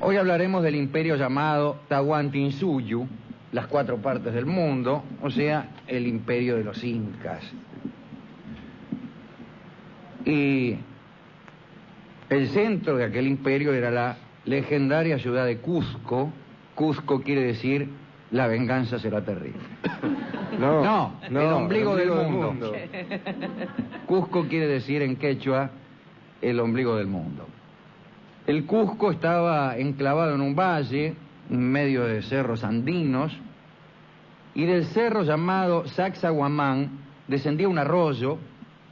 Hoy hablaremos del imperio llamado Tahuantinsuyu, las cuatro partes del mundo, o sea, el imperio de los incas. Y el centro de aquel imperio era la legendaria ciudad de Cusco. Cusco quiere decir la venganza será terrible. No, el ombligo del mundo. Cusco quiere decir en quechua el ombligo del mundo. El Cusco estaba enclavado en un valle, en medio de cerros andinos, y del cerro llamado Sacsayhuamán descendía un arroyo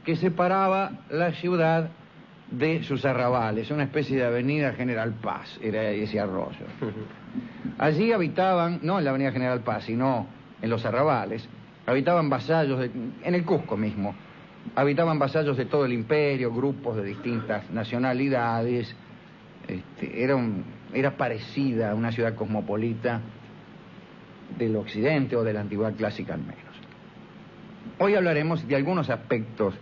que separaba la ciudad de sus arrabales, una especie de avenida General Paz, era ese arroyo. Allí habitaban, no en la avenida General Paz, sino en los arrabales, habitaban vasallos, en el Cusco mismo, habitaban vasallos de todo el imperio, grupos de distintas nacionalidades. Era parecida a una ciudad cosmopolita del occidente o de la antigüedad clásica al menos. Hoy hablaremos de algunos aspectos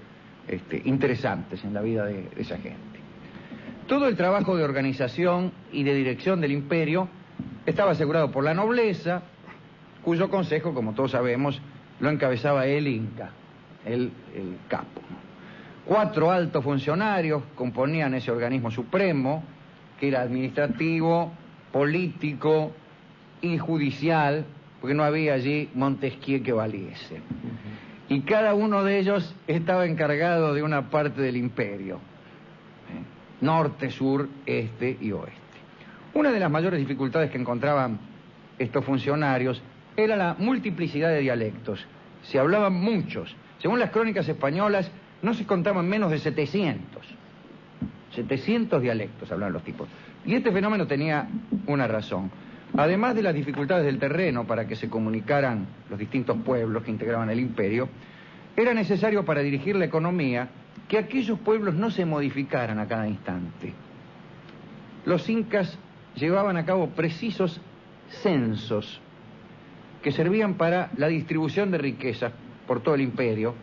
interesantes en la vida de esa gente. Todo el trabajo de organización y de dirección del imperio estaba asegurado por la nobleza, cuyo consejo, como todos sabemos, lo encabezaba el Inca, el capo. 4 altos funcionarios componían ese organismo supremo, que era administrativo, político y judicial, porque no había allí Montesquieu que valiese. Y cada uno de ellos estaba encargado de una parte del imperio, norte, sur, este y oeste. Una de las mayores dificultades que encontraban estos funcionarios era la multiplicidad de dialectos. Se hablaban muchos. Según las crónicas españolas, no se contaban menos de 700 dialectos hablaban los tipos. Y este fenómeno tenía una razón. Además de las dificultades del terreno para que se comunicaran los distintos pueblos que integraban el imperio, era necesario para dirigir la economía que aquellos pueblos no se modificaran a cada instante. Los incas llevaban a cabo precisos censos que servían para la distribución de riquezas por todo el imperio,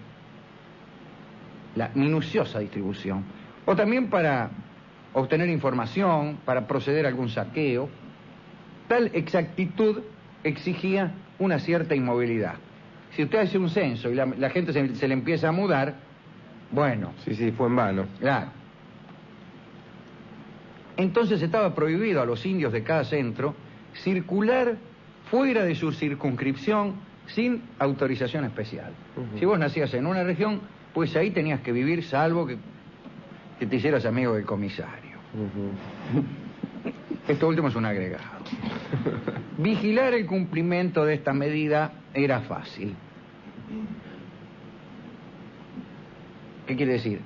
la minuciosa distribución, o también para obtener información, para proceder a algún saqueo. Tal exactitud exigía una cierta inmovilidad. Si usted hace un censo y la gente se le empieza a mudar, bueno... Sí, fue en vano. Claro. Entonces estaba prohibido a los indios de cada centro circular fuera de su circunscripción sin autorización especial. Si vos nacías en una región, pues ahí tenías que vivir, salvo que te hicieras amigo del comisario. Esto último es un agregado. Vigilar el cumplimiento de esta medida era fácil. ¿Qué quiere decir?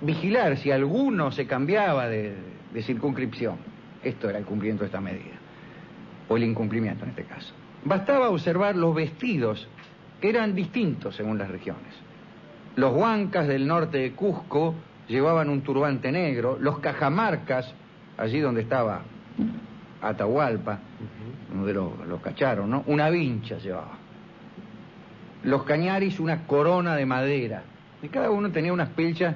Vigilar si alguno se cambiaba de circunscripción. Esto era el cumplimiento de esta medida. O el incumplimiento en este caso. Bastaba observar los vestidos, que eran distintos según las regiones. Los huancas del norte de Cusco llevaban un turbante negro, los cajamarcas, allí donde estaba Atahualpa, donde los cacharon, ¿no? Una vincha llevaba. Los cañaris una corona de madera. Y cada uno tenía unas pilchas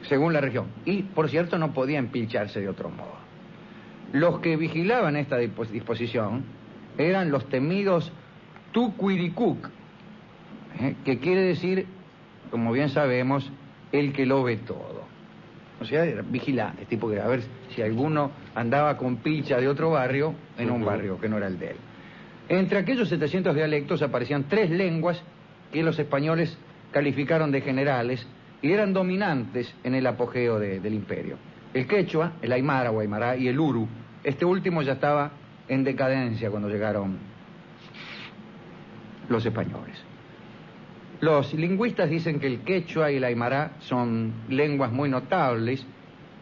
según la región. Y, por cierto, no podían pilcharse de otro modo. Los que vigilaban esta disposición eran los temidos Tucuiricuc, que quiere decir, como bien sabemos, el que lo ve todo. O sea, eran vigilantes, tipo que a ver si alguno andaba con pilcha de otro barrio en un barrio que no era el de él. Entre aquellos 700 dialectos aparecían 3 lenguas que los españoles calificaron de generales y eran dominantes en el apogeo del imperio. El quechua, el aymara o aymara y el uru. Este último ya estaba en decadencia cuando llegaron los españoles. Los lingüistas dicen que el quechua y el aymara son lenguas muy notables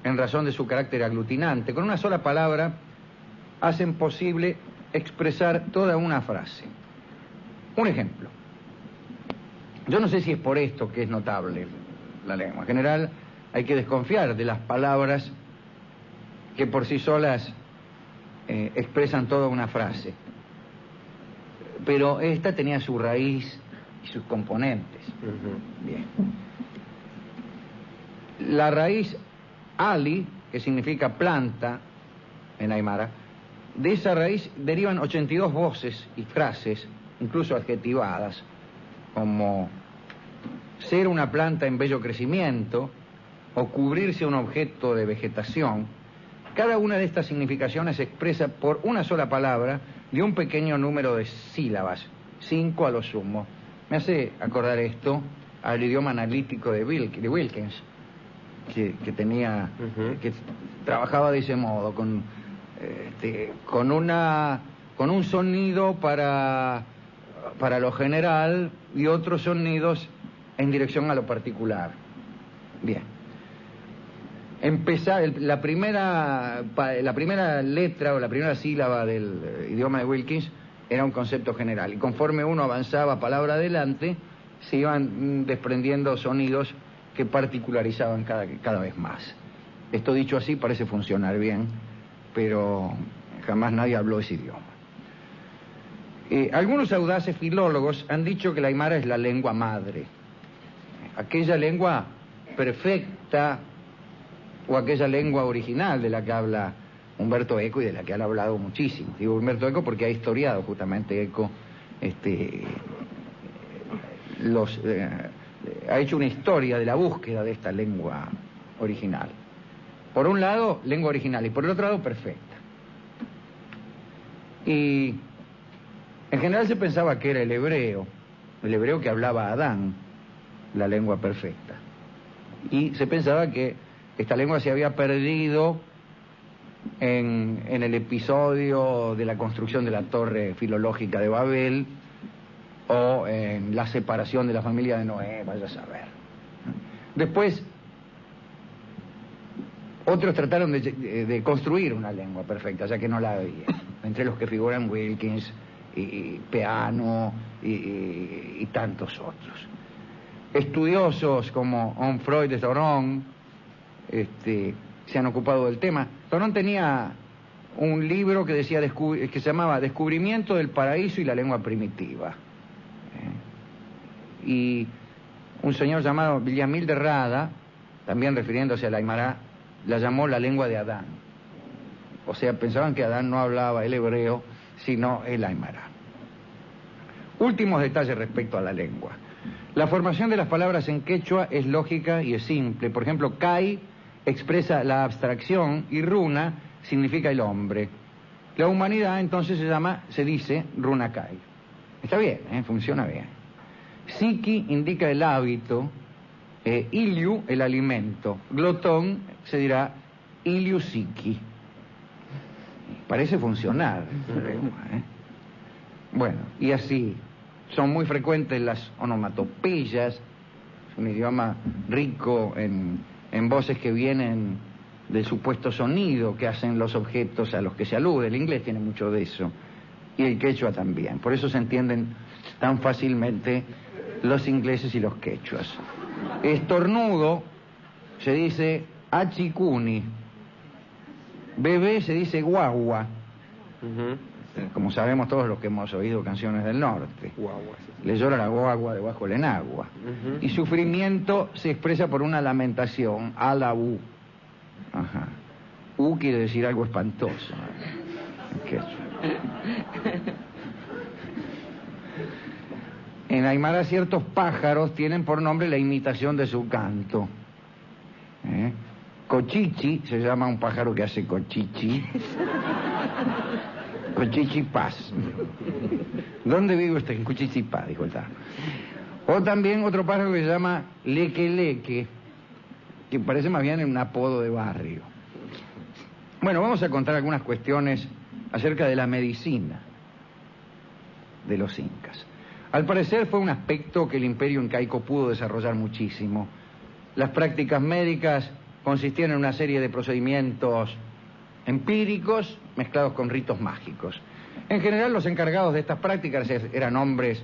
en razón de su carácter aglutinante. Con una sola palabra hacen posible expresar toda una frase. Un ejemplo. Yo no sé si es por esto que es notable la lengua. En general hay que desconfiar de las palabras que por sí solas expresan toda una frase. Pero esta tenía su raíz y sus componentes. Bien. La raíz ali, que significa planta, en aymara. De esa raíz derivan 82 voces y frases, incluso adjetivadas, como ser una planta en bello crecimiento o cubrirse un objeto de vegetación. Cada una de estas significaciones se expresa por una sola palabra de un pequeño número de sílabas, 5 a lo sumo. Me hace acordar esto al idioma analítico de Wilkins, que tenía, que trabajaba de ese modo, con un sonido para lo general y otros sonidos en dirección a lo particular. Bien. La primera letra o la primera sílaba del idioma de Wilkins era un concepto general, y conforme uno avanzaba palabra adelante, se iban desprendiendo sonidos que particularizaban cada vez más. Esto dicho así parece funcionar bien, pero jamás nadie habló ese idioma. Algunos audaces filólogos han dicho que el aymara es la lengua madre, aquella lengua perfecta o aquella lengua original de la que habla Umberto Eco y de la que han hablado muchísimo. Digo Umberto Eco porque ha historiado justamente Eco, ha hecho una historia de la búsqueda de esta lengua original. Por un lado, lengua original, y por el otro lado, perfecta. Y en general se pensaba que era el hebreo que hablaba Adán, la lengua perfecta. Y se pensaba que esta lengua se había perdido en el episodio de la construcción de la torre filológica de Babel, o en la separación de la familia de Noé, vaya a saber. Después, otros trataron de construir una lengua perfecta, ya que no la había. Entre los que figuran Wilkins y Peano y tantos otros. Estudiosos como Onfroy de Thoron se han ocupado del tema. Thoron tenía un libro que decía que se llamaba Descubrimiento del Paraíso y la Lengua Primitiva. Y un señor llamado Villamil de Rada, también refiriéndose a la aymara, la llamó la lengua de Adán. O sea, pensaban que Adán no hablaba el hebreo, sino el aymara. Últimos detalles respecto a la lengua. La formación de las palabras en quechua es lógica y es simple. Por ejemplo, Kai expresa la abstracción y Runa significa el hombre. La humanidad entonces se dice Runa Kai. Está bien, funciona bien. Psiqui indica el hábito, Iliu el alimento, glotón se dirá Iliu psiqui. Parece funcionar. Bueno, y así son muy frecuentes las onomatopeyas. Es un idioma rico en voces que vienen del supuesto sonido que hacen los objetos a los que se alude. El inglés tiene mucho de eso, y el quechua también. Por eso se entienden tan fácilmente los ingleses y los quechuas. Estornudo se dice achicuni. Bebé se dice guagua. Como sabemos todos los que hemos oído canciones del norte. Guagua, sí. Le llora la guagua debajo del enagua. Y sufrimiento se expresa por una lamentación, ala u. Ajá. U quiere decir algo espantoso. En aymara ciertos pájaros tienen por nombre la imitación de su canto. Cochichi se llama un pájaro que hace cochichi. Cochichipás. ¿Dónde vive usted? En Cochichipá, dijo el tal. O también otro pájaro que se llama leque, que parece más bien un apodo de barrio. Bueno, vamos a contar algunas cuestiones acerca de la medicina de los incas. Al parecer fue un aspecto que el imperio incaico pudo desarrollar muchísimo. Las prácticas médicas consistían en una serie de procedimientos empíricos mezclados con ritos mágicos. En general, los encargados de estas prácticas eran hombres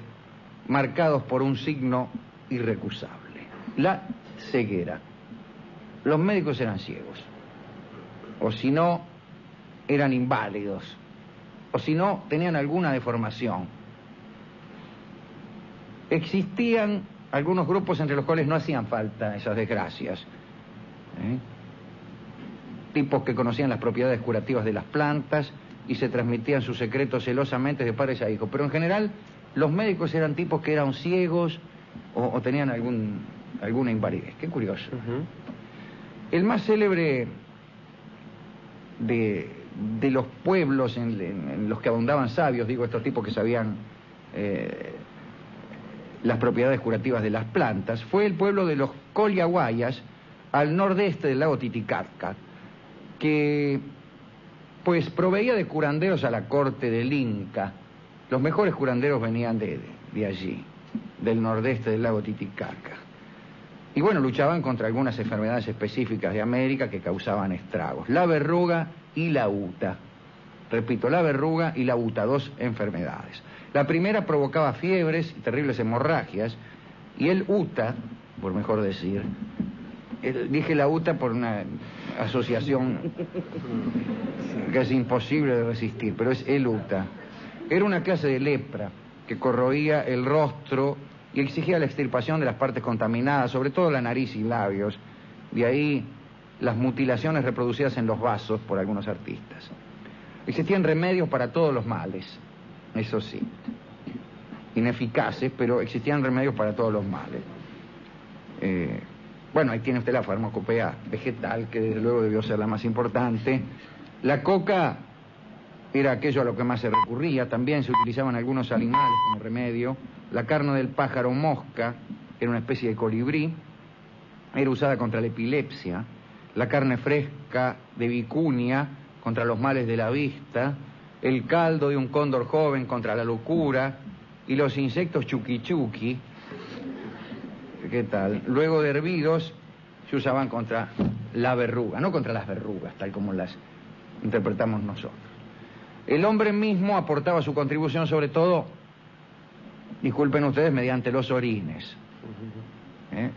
marcados por un signo irrecusable: la ceguera. Los médicos eran ciegos, o si no, eran inválidos, o si no, tenían alguna deformación. Existían algunos grupos entre los cuales no hacían falta esas desgracias. tipos que conocían las propiedades curativas de las plantas y se transmitían sus secretos celosamente de padres a hijos. Pero en general, los médicos eran tipos que eran ciegos o tenían alguna invalidez. Qué curioso. El más célebre de los pueblos en los que abundaban sabios, digo, estos tipos que sabían las propiedades curativas de las plantas, fue el pueblo de los Colyahuayas, al nordeste del lago Titicaca, que pues proveía de curanderos a la corte del Inca. Los mejores curanderos venían de allí, del nordeste del lago Titicaca. Y bueno, luchaban contra algunas enfermedades específicas de América que causaban estragos. La verruga y la uta. Repito, la verruga y la uta, dos enfermedades. La primera provocaba fiebres y terribles hemorragias, y el uta, por mejor decir, dije la uta por una asociación que es imposible de resistir, pero es el uta. Era una clase de lepra que corroía el rostro y exigía la extirpación de las partes contaminadas, sobre todo la nariz y labios. De ahí las mutilaciones reproducidas en los vasos por algunos artistas. Existían remedios para todos los males, eso sí, ineficaces, pero existían remedios para todos los males. Bueno, ahí tiene usted la farmacopea vegetal, que desde luego debió ser la más importante. La coca era aquello a lo que más se recurría. También se utilizaban algunos animales como remedio. La carne del pájaro mosca era una especie de colibrí. Era usada contra la epilepsia. La carne fresca de vicuña contra los males de la vista. El caldo de un cóndor joven contra la locura. Y los insectos chuquichuqui. ¿Qué tal? Luego de hervidos se usaban contra la verruga, no contra las verrugas, tal como las interpretamos nosotros. El hombre mismo aportaba su contribución, sobre todo, disculpen ustedes, mediante los orines.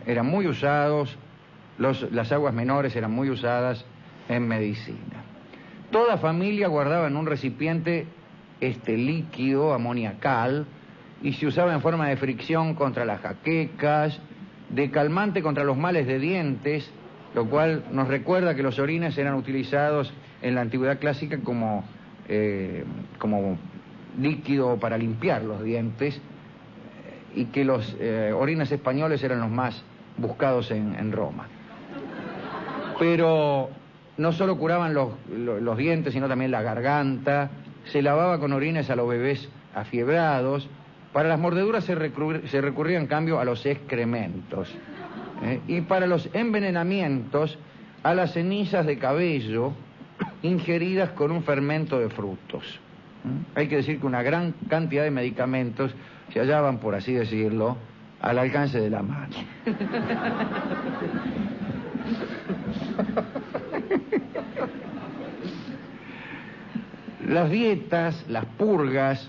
Eran muy usados, las aguas menores eran muy usadas en medicina. Toda familia guardaba en un recipiente este líquido amoniacal y se usaba en forma de fricción contra las jaquecas, de calmante contra los males de dientes, lo cual nos recuerda que los orines eran utilizados en la antigüedad clásica como líquido para limpiar los dientes, y que los orines españoles eran los más buscados en Roma. Pero no solo curaban los dientes, sino también la garganta. Se lavaba con orines a los bebés afiebrados. Para las mordeduras se recurría en cambio a los excrementos. Y para los envenenamientos, a las cenizas de cabello ingeridas con un fermento de frutos. Hay que decir que una gran cantidad de medicamentos se hallaban, por así decirlo, al alcance de la mano. Las dietas, las purgas,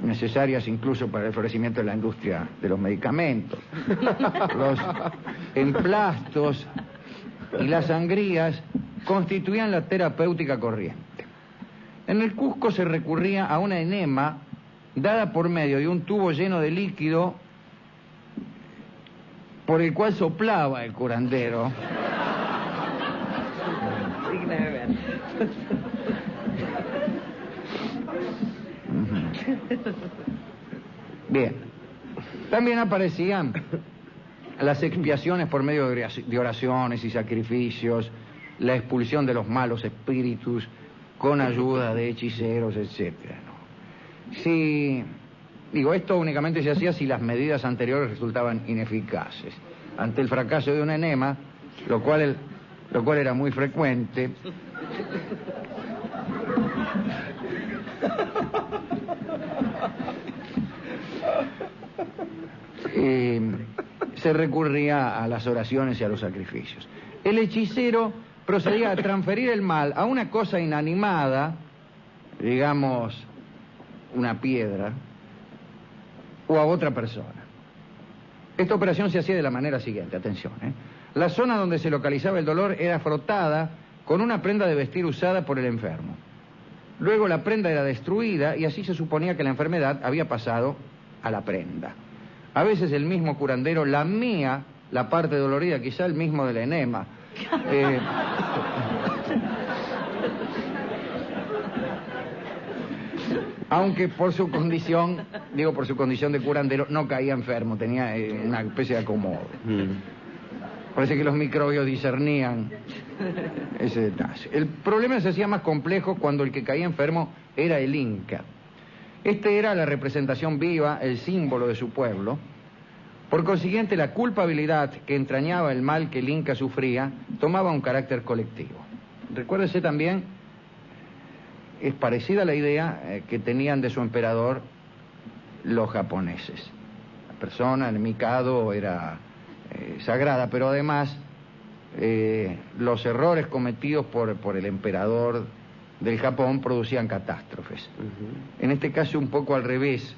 necesarias incluso para el florecimiento de la industria de los medicamentos, los emplastos y las sangrías constituían la terapéutica corriente. En el Cusco se recurría a una enema dada por medio de un tubo lleno de líquido por el cual soplaba el curandero. Bien. También aparecían las expiaciones por medio de oraciones y sacrificios, la expulsión de los malos espíritus con ayuda de hechiceros, etcétera, ¿no? Sí, digo, esto únicamente se hacía si las medidas anteriores resultaban ineficaces. Ante el fracaso de un enema, lo cual era muy frecuente, se recurría a las oraciones y a los sacrificios. El hechicero procedía a transferir el mal a una cosa inanimada, digamos, una piedra, o a otra persona. Esta operación se hacía de la manera siguiente, atención, La zona donde se localizaba el dolor era frotada con una prenda de vestir usada por el enfermo. Luego la prenda era destruida y así se suponía que la enfermedad había pasado a la prenda. A veces el mismo curandero lamía la parte dolorida, quizá el mismo del enema, Aunque por su condición, por su condición de curandero, no caía enfermo, tenía una especie de acomodo. Parece que los microbios discernían ese detalle. El problema se hacía más complejo cuando el que caía enfermo era el Inca. Este era la representación viva, el símbolo de su pueblo. Por consiguiente, la culpabilidad que entrañaba el mal que el Inca sufría tomaba un carácter colectivo. Recuérdese también, es parecida a la idea que tenían de su emperador los japoneses. La persona, el mikado, era sagrada, pero además los errores cometidos por el emperador del Japón producían catástrofes. En este caso un poco al revés.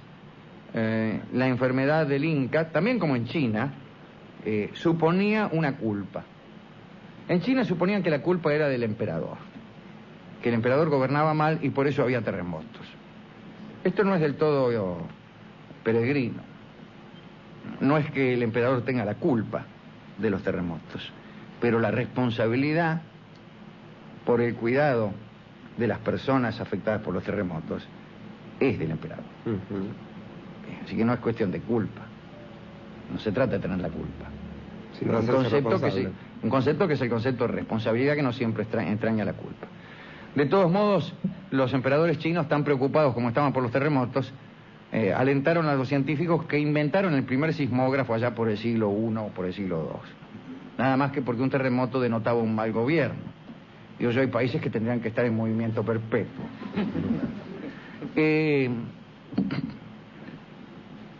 La enfermedad del Inca, también como en China, suponía una culpa. En China suponían que la culpa era del emperador, que el emperador gobernaba mal y por eso había terremotos. Esto no es del todo peregrino. No es que el emperador tenga la culpa de los terremotos, pero la responsabilidad por el cuidado de las personas afectadas por los terremotos es del emperador. Así que no es cuestión de culpa. No se trata de tener la culpa. Sino un concepto que es el concepto de responsabilidad, que no siempre entraña la culpa. De todos modos, los emperadores chinos, tan preocupados como estaban por los terremotos, alentaron a los científicos que inventaron el primer sismógrafo allá por el siglo I o por el siglo II. Nada más que porque un terremoto denotaba un mal gobierno. Digo yo, hay países que tendrían que estar en movimiento perpetuo.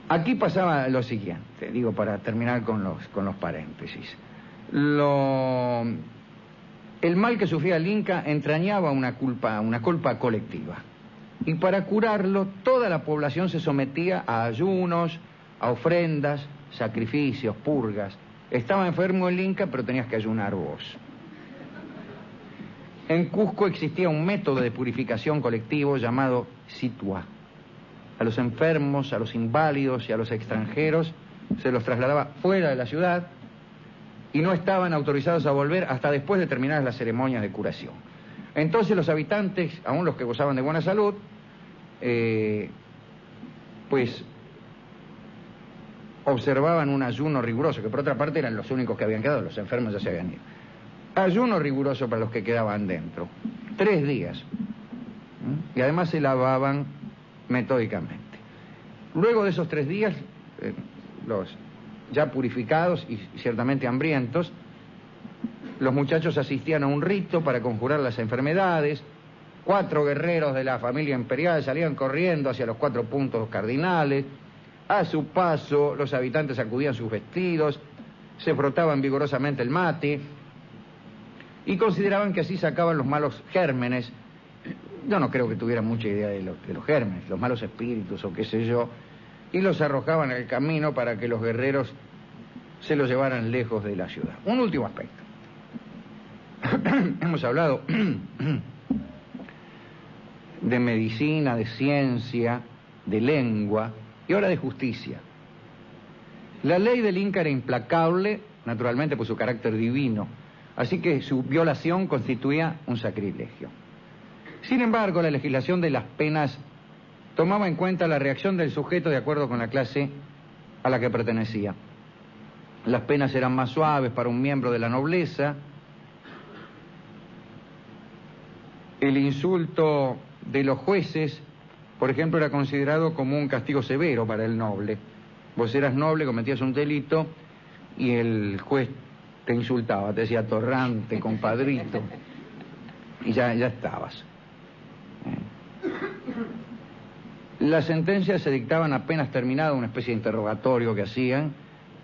Aquí pasaba lo siguiente, para terminar con los paréntesis. El mal que sufría el Inca entrañaba una culpa colectiva. Y para curarlo, toda la población se sometía a ayunos, a ofrendas, sacrificios, purgas. Estaba enfermo el Inca, pero tenías que ayunar vos. En Cusco existía un método de purificación colectivo llamado situa. A los enfermos, a los inválidos y a los extranjeros se los trasladaba fuera de la ciudad y no estaban autorizados a volver hasta después de terminar las ceremonias de curación. Entonces los habitantes, aún los que gozaban de buena salud, pues observaban un ayuno riguroso, que por otra parte eran los únicos que habían quedado, los enfermos ya se habían ido. Ayuno riguroso para los que quedaban dentro, 3 días. Y además se lavaban metódicamente. Luego de esos 3 días, los ya purificados y ciertamente hambrientos, los muchachos asistían a un rito para conjurar las enfermedades. 4 guerreros de la familia imperial salían corriendo hacia los 4 puntos cardinales. A su paso, los habitantes sacudían sus vestidos, se frotaban vigorosamente el mate y consideraban que así sacaban los malos gérmenes. Yo no creo que tuvieran mucha idea de los gérmenes, los malos espíritus o qué sé yo, y los arrojaban al camino para que los guerreros se los llevaran lejos de la ciudad. Un último aspecto. Hemos hablado de medicina, de ciencia, de lengua y ahora de justicia. La ley del Inca era implacable, naturalmente por su carácter divino, así que su violación constituía un sacrilegio. Sin embargo, la legislación de las penas tomaba en cuenta la reacción del sujeto de acuerdo con la clase a la que pertenecía. Las penas eran más suaves para un miembro de la nobleza. El insulto de los jueces, por ejemplo, era considerado como un castigo severo para el noble. Vos eras noble, cometías un delito y el juez te insultaba, te decía atorrante, compadrito, y ya estabas. Las sentencias se dictaban apenas terminada una especie de interrogatorio que hacían.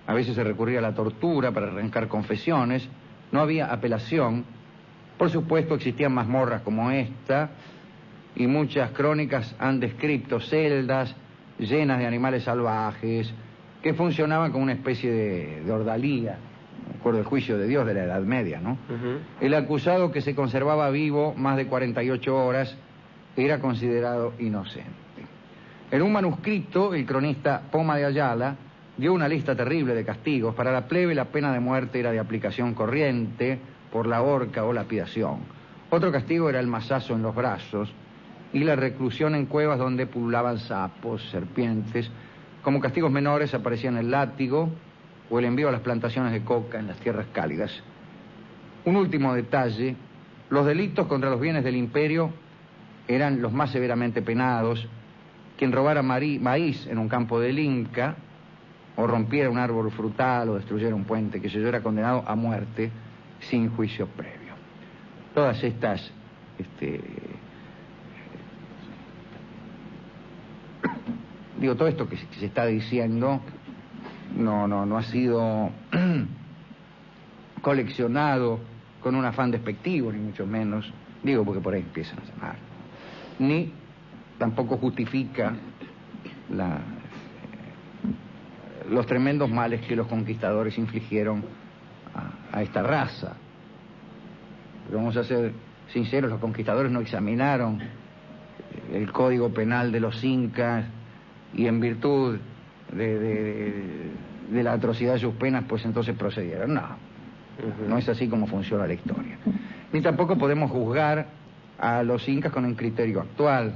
A veces se recurría a la tortura para arrancar confesiones. No había apelación. Por supuesto existían mazmorras como esta, y muchas crónicas han descrito celdas llenas de animales salvajes que funcionaban como una especie de ordalía. Me acuerdo del juicio de Dios de la Edad Media, ¿no? El acusado que se conservaba vivo más de 48 horas era considerado inocente. En un manuscrito, el cronista Poma de Ayala dio una lista terrible de castigos. Para la plebe la pena de muerte era de aplicación corriente, por la horca o lapidación. Otro castigo era el mazazo en los brazos y la reclusión en cuevas donde pululaban sapos, serpientes. Como castigos menores aparecían el látigo o el envío a las plantaciones de coca en las tierras cálidas. Un último detalle: los delitos contra los bienes del imperio eran los más severamente penados. Quien robara maíz en un campo del Inca, o rompiera un árbol frutal, o destruyera un puente, que se yo, era condenado a muerte sin juicio previo. Todas estas todo esto que se está diciendo no ha sido coleccionado con un afán despectivo, ni mucho menos, digo porque por ahí empiezan a llamar, ni tampoco justifica los tremendos males que los conquistadores infligieron a esta raza. Pero vamos a ser sinceros, los conquistadores no examinaron el código penal de los incas y en virtud de la atrocidad de sus penas, pues entonces procedieron. No, no es así como funciona la historia. Ni tampoco podemos juzgar a los incas con un criterio actual.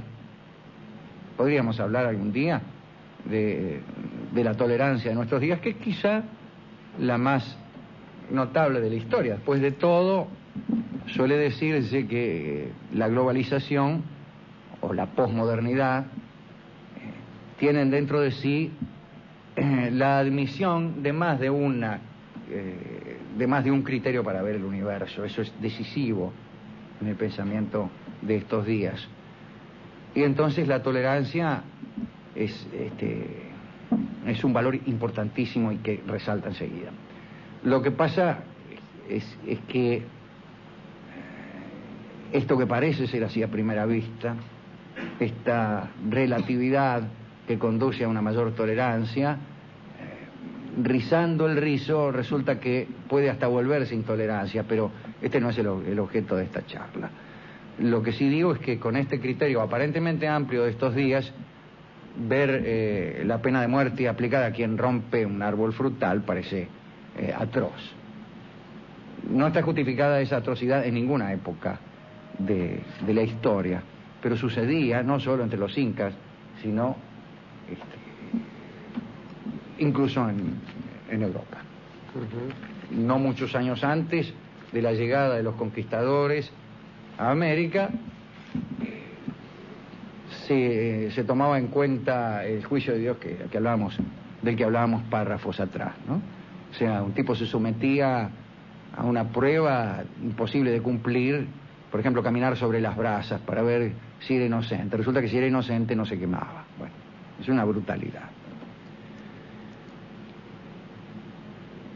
Podríamos hablar algún día de la tolerancia de nuestros días, que es quizá la más notable de la historia. Después de todo, suele decirse que la globalización o la posmodernidad tienen dentro de sí la admisión de más de un criterio para ver el universo. Eso es decisivo en el pensamiento de estos días. Y entonces la tolerancia es un valor importantísimo y que resalta enseguida. Lo que pasa es que esto que parece ser así a primera vista, esta relatividad que conduce a una mayor tolerancia, rizando el rizo, resulta que puede hasta volverse intolerancia, pero este no es el objeto de esta charla. Lo que sí digo es que con este criterio aparentemente amplio de estos días, ver la pena de muerte aplicada a quien rompe un árbol frutal parece atroz. No está justificada esa atrocidad en ninguna época de la historia, pero sucedía no solo entre los incas, sino incluso en Europa. No muchos años antes de la llegada de los conquistadores a América, se tomaba en cuenta el juicio de Dios del que hablábamos párrafos atrás, ¿no? O sea, un tipo se sometía a una prueba imposible de cumplir, por ejemplo, caminar sobre las brasas para ver si era inocente. Resulta que si era inocente no se quemaba. Bueno, es una brutalidad.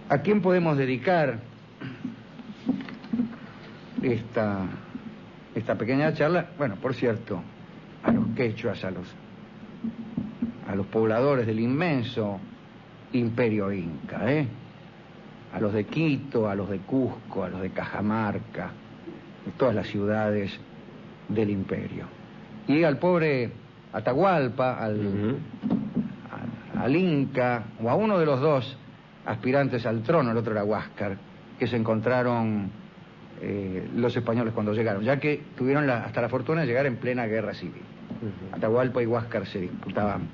¿A quién podemos dedicar esta pequeña charla? Bueno, por cierto, a los quechuas, a los pobladores del inmenso imperio inca, a los de Quito, a los de Cusco, a los de Cajamarca, de todas las ciudades del imperio. Y al pobre Atahualpa, al Inca, o a uno de los dos aspirantes al trono, el otro era Huáscar, que se encontraron los españoles cuando llegaron, ya que tuvieron hasta la fortuna de llegar en plena guerra civil. Atahualpa y Huáscar se disputaban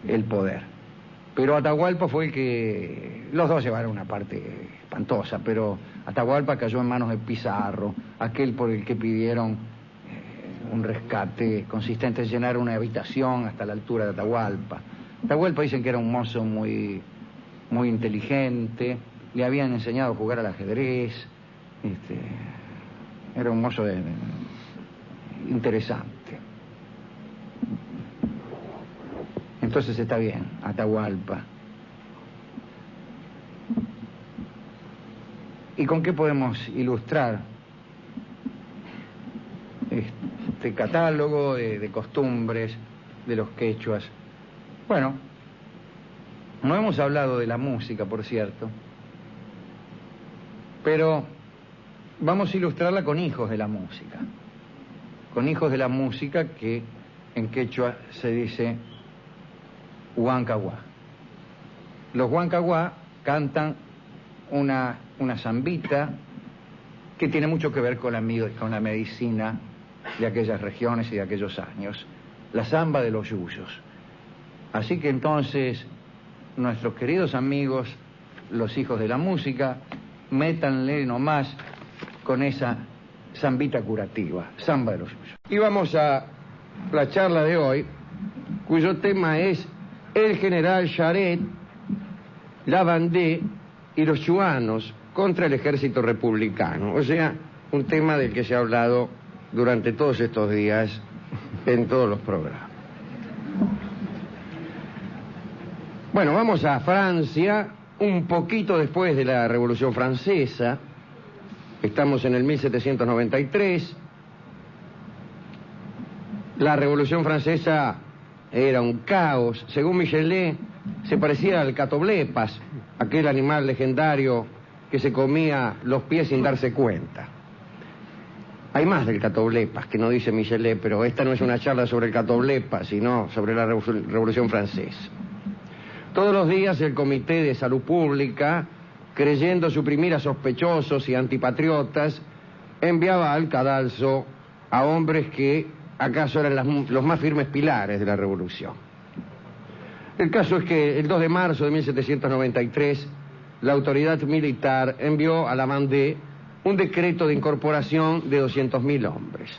el poder. Pero Atahualpa fue el que... Los dos llevaron una parte espantosa, pero Atahualpa cayó en manos de Pizarro, aquel por el que pidieron un rescate consistente en llenar una habitación hasta la altura de Atahualpa. Atahualpa dicen que era un mozo muy inteligente, le habían enseñado a jugar al ajedrez, era un mozo interesante. Entonces está bien, Atahualpa. ¿Y con qué podemos ilustrar este catálogo de costumbres de los quechuas? Bueno, no hemos hablado de la música, por cierto, pero vamos a ilustrarla con hijos de la música. Con hijos de la música que en quechua se dice huancahuá. Los huancahuá cantan una zambita que tiene mucho que ver con la medicina de aquellas regiones y de aquellos años, la samba de los yuyos. Así que entonces, nuestros queridos amigos, los hijos de la música, métanle nomás con esa zambita curativa, samba de los yuyos. Y vamos a la charla de hoy, cuyo tema es el general Charette, la Vendée y los chuanos contra el ejército republicano. O sea, un tema del que se ha hablado durante todos estos días en todos los programas. Bueno, vamos a Francia, un poquito después de la Revolución Francesa. Estamos en el 1793. La Revolución Francesa era un caos. Según Michelet, se parecía al catoblepas, aquel animal legendario que se comía los pies sin darse cuenta. Hay más del catoblepas, que no dice Michelet, pero esta no es una charla sobre el catoblepas, sino sobre la Revolución Francesa. Todos los días el Comité de Salud Pública, creyendo suprimir a sospechosos y antipatriotas, enviaba al cadalso a hombres que acaso eran los más firmes pilares de la revolución. El caso es que el 2 de marzo de 1793, la autoridad militar envió a la Vendée un decreto de incorporación de 200.000 hombres.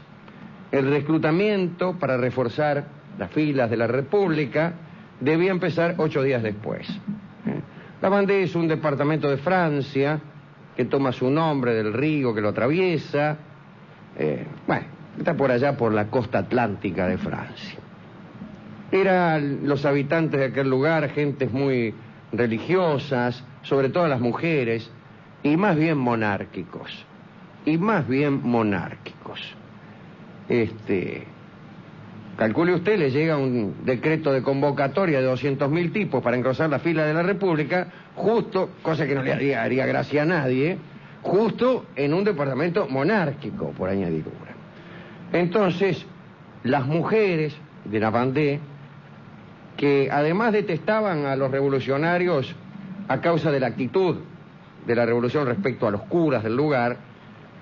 El reclutamiento para reforzar las filas de la República debía empezar 8 días después. La Vendée es un departamento de Francia que toma su nombre del río que lo atraviesa. Está por allá por la costa atlántica de Francia. Eran los habitantes de aquel lugar gentes muy religiosas, sobre todo las mujeres, y más bien monárquicos. Calcule usted, le llega un decreto de convocatoria de 200.000 tipos para engrosar la fila de la República, justo, cosa que no le haría gracia a nadie, justo en un departamento monárquico, por añadidura. Entonces, las mujeres de la Vendée, que además detestaban a los revolucionarios a causa de la actitud de la revolución respecto a los curas del lugar,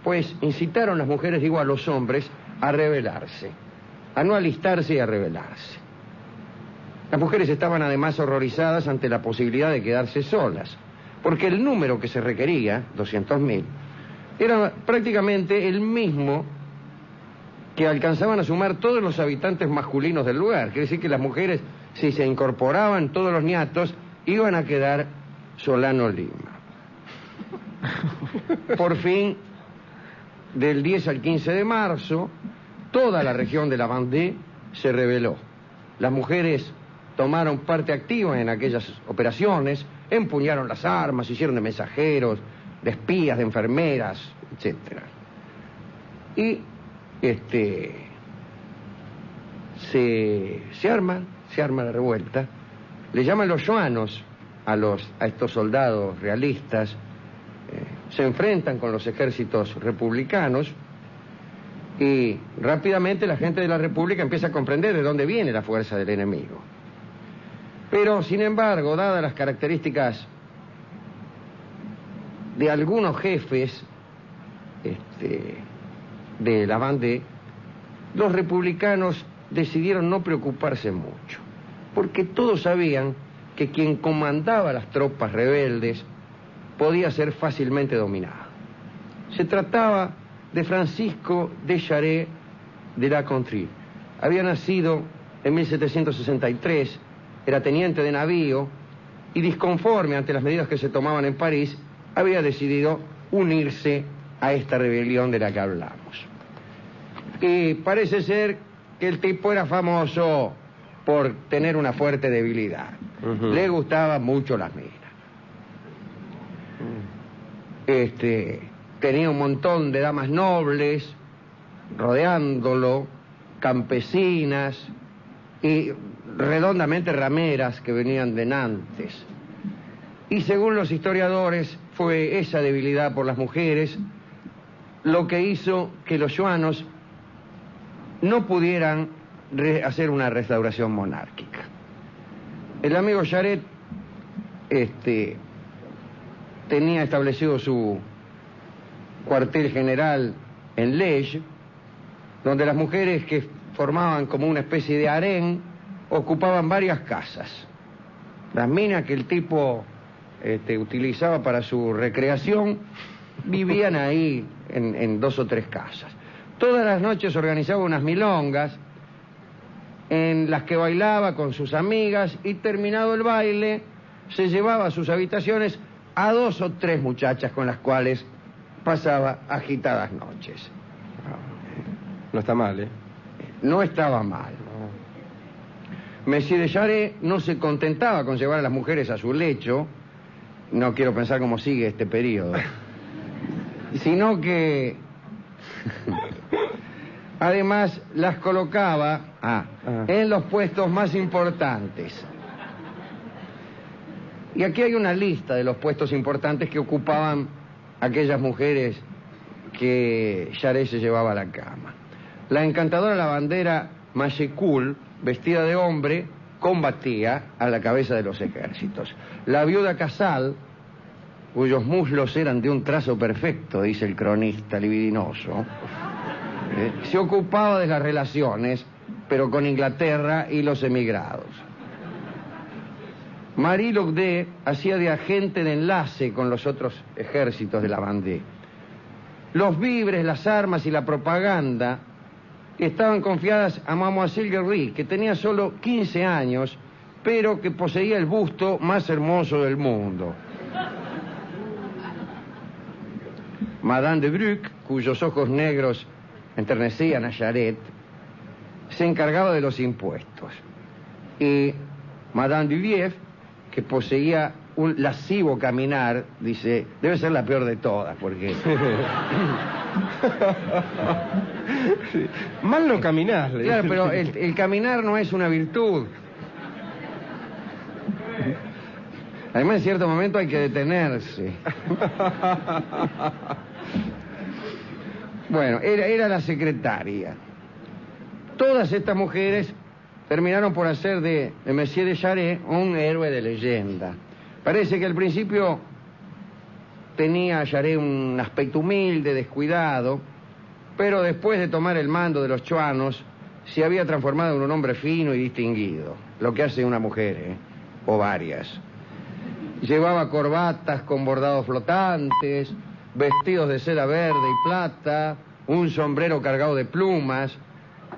pues incitaron a las mujeres, digo a los hombres, a rebelarse, a no alistarse y a rebelarse. Las mujeres estaban además horrorizadas ante la posibilidad de quedarse solas, porque el número que se requería, 200.000, era prácticamente el mismo que alcanzaban a sumar todos los habitantes masculinos del lugar. Quiere decir que las mujeres, si se incorporaban todos los niatos, iban a quedar Solano Lima. Por fin, del 10 al 15 de marzo, toda la región de la Vendée se rebeló. Las mujeres tomaron parte activa en aquellas operaciones, empuñaron las armas, hicieron de mensajeros, de espías, de enfermeras, etc. Y se arma la revuelta, le llaman los chuanos a estos soldados realistas, se enfrentan con los ejércitos republicanos y rápidamente la gente de la República empieza a comprender de dónde viene la fuerza del enemigo. Pero, sin embargo, dadas las características de algunos jefes de la Vendée, los republicanos decidieron no preocuparse mucho, porque todos sabían que quien comandaba las tropas rebeldes podía ser fácilmente dominado. Se trataba de Francisco de Charette de la Contrée. Había nacido en 1763, era teniente de navío y, disconforme ante las medidas que se tomaban en París, había decidido unirse a esta rebelión de la que hablamos. Y parece ser que el tipo era famoso por tener una fuerte debilidad. Le gustaban mucho las minas. Tenía un montón de damas nobles rodeándolo, campesinas y redondamente rameras que venían de Nantes. Y según los historiadores, fue esa debilidad por las mujeres lo que hizo que los chuanos no pudieran hacer una restauración monárquica. El amigo Charette tenía establecido su cuartel general en Lege, donde las mujeres que formaban como una especie de harén ocupaban varias casas. Las minas que el tipo utilizaba para su recreación vivían ahí en 2 o 3 casas. Todas las noches organizaba unas milongas en las que bailaba con sus amigas y terminado el baile se llevaba a sus habitaciones a 2 o 3 muchachas con las cuales pasaba agitadas noches. No está mal, ¿eh? No estaba mal. Monsieur de Jarret no se contentaba con llevar a las mujeres a su lecho, no quiero pensar cómo sigue este periodo, sino que además las colocaba en los puestos más importantes. Y aquí hay una lista de los puestos importantes que ocupaban aquellas mujeres que Jarret se llevaba a la cama. La encantadora lavandera Machecoul, vestida de hombre, combatía a la cabeza de los ejércitos. La viuda Casal, cuyos muslos eran de un trazo perfecto, dice el cronista libidinoso, se ocupaba de las relaciones, pero con Inglaterra y los emigrados. Marie Logdet hacía de agente de enlace con los otros ejércitos de la Vendée. Los víveres, las armas y la propaganda estaban confiadas a Mademoiselle Guerry, que tenía solo 15 años, pero que poseía el busto más hermoso del mundo. Madame de Bruck, cuyos ojos negros enternecían a Jarret, se encargaba de los impuestos. Y Madame Duvief, que poseía un lascivo caminar, dice, debe ser la peor de todas, porque... Sí. Mal no caminás. Claro, pero el caminar no es una virtud. Además, en cierto momento hay que detenerse. Bueno, era la secretaria. Todas estas mujeres terminaron por hacer de Monsieur de Jarret un héroe de leyenda. Parece que al principio tenía Jarret un aspecto humilde, descuidado, pero después de tomar el mando de los chuanos, se había transformado en un hombre fino y distinguido, lo que hace una mujer, o varias. Llevaba corbatas con bordados flotantes, vestidos de seda verde y plata, un sombrero cargado de plumas,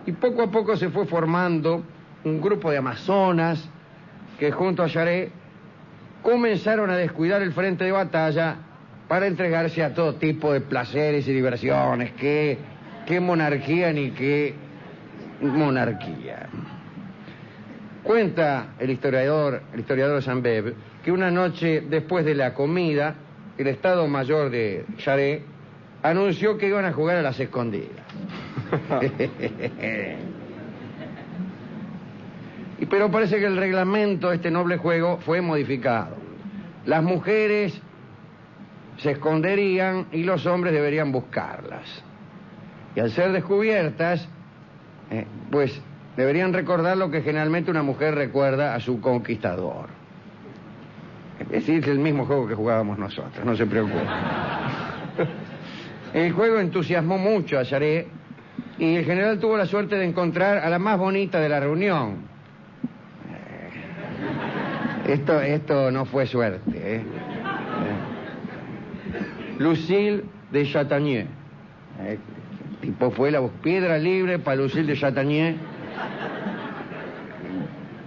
y poco a poco se fue formando un grupo de amazonas que junto a Jarret comenzaron a descuidar el frente de batalla para entregarse a todo tipo de placeres y diversiones. Qué monarquía ni qué monarquía. Cuenta el historiador Saint-Beuve que una noche después de la comida, el Estado Mayor de Jarret anunció que iban a jugar a las escondidas. Pero parece que el reglamento de este noble juego fue modificado. Las mujeres se esconderían y los hombres deberían buscarlas. Y al ser descubiertas, pues deberían recordar lo que generalmente una mujer recuerda a su conquistador. Es decir, es el mismo juego que jugábamos nosotros, no se preocupen. El juego entusiasmó mucho a Jarret y el general tuvo la suerte de encontrar a la más bonita de la reunión. Esto no fue suerte, Lucille de Chatagnier. Tipo fue la piedra libre para Lucille de Chatagnier,